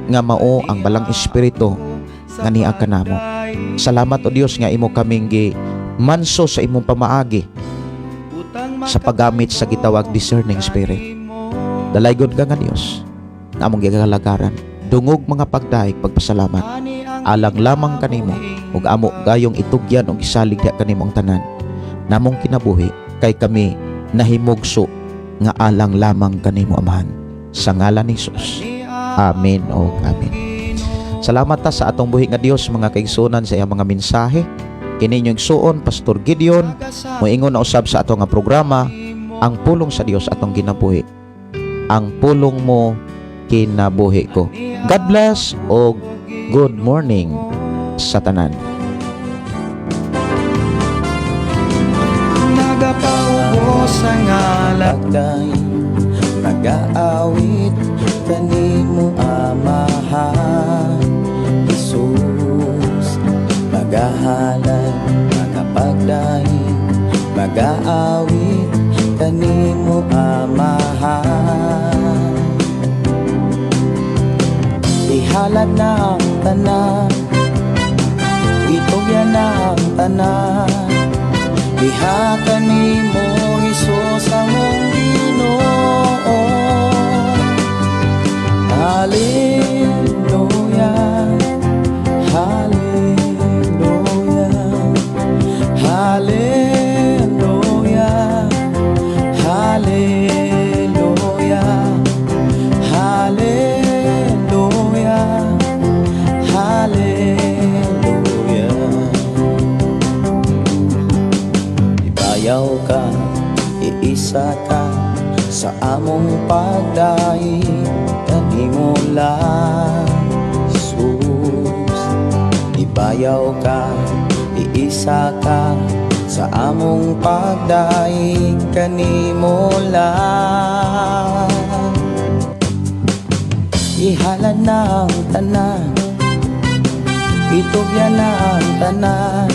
nga mao ang balang espiritu nga niya kanamo. Salamat o Dios nga imo kaming manso sa imong pamaagi sa paggamit sa gitawag discerning spirit. Dalaygon ka nga Dios na among gigalagaran, dungog mga pagdaig pagpasalamat, alang lamang kanimo ug amo gayong itugyan og isalig kanimo ang tanan namong kinabuhi, kay kami nahimugso nga alang lamang kanimo amahan. sa ngalan ni Jesus. Amen o amen. Salamat ta sa atong buhi nga Dios mga kaigsunan sa iyang mga mensahe. Kini inyong igsuon Pastor Gideon moingon na usab sa atong nga programa, ang pulong sa Dios atong ginabuhi. Ang pulong mo kinabuhi ko. God bless o good morning sa tanan. Nagapaubo sa ngalagday, nag-aawit kanimo Amahan Jesus. Magahalay, magapagdahi, mag-aawit kanimo Amahan. Ihalad na ang tanan, itugyan na ang tanan, diha kanimo Jesus among Ginoo. Hallelujah, hallelujah, hallelujah, hallelujah, hallelujah, hallelujah. Ibayaw ka, iisa ka sa among pagdahi, kanimo lang Jesus. Ibayaw ka, iisa ka sa among pagdahi, kanimo lang. Ihalad na ang tanan, itugyan na ang tanan,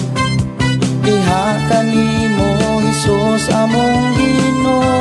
diha kanimo Jesus among Ginoo.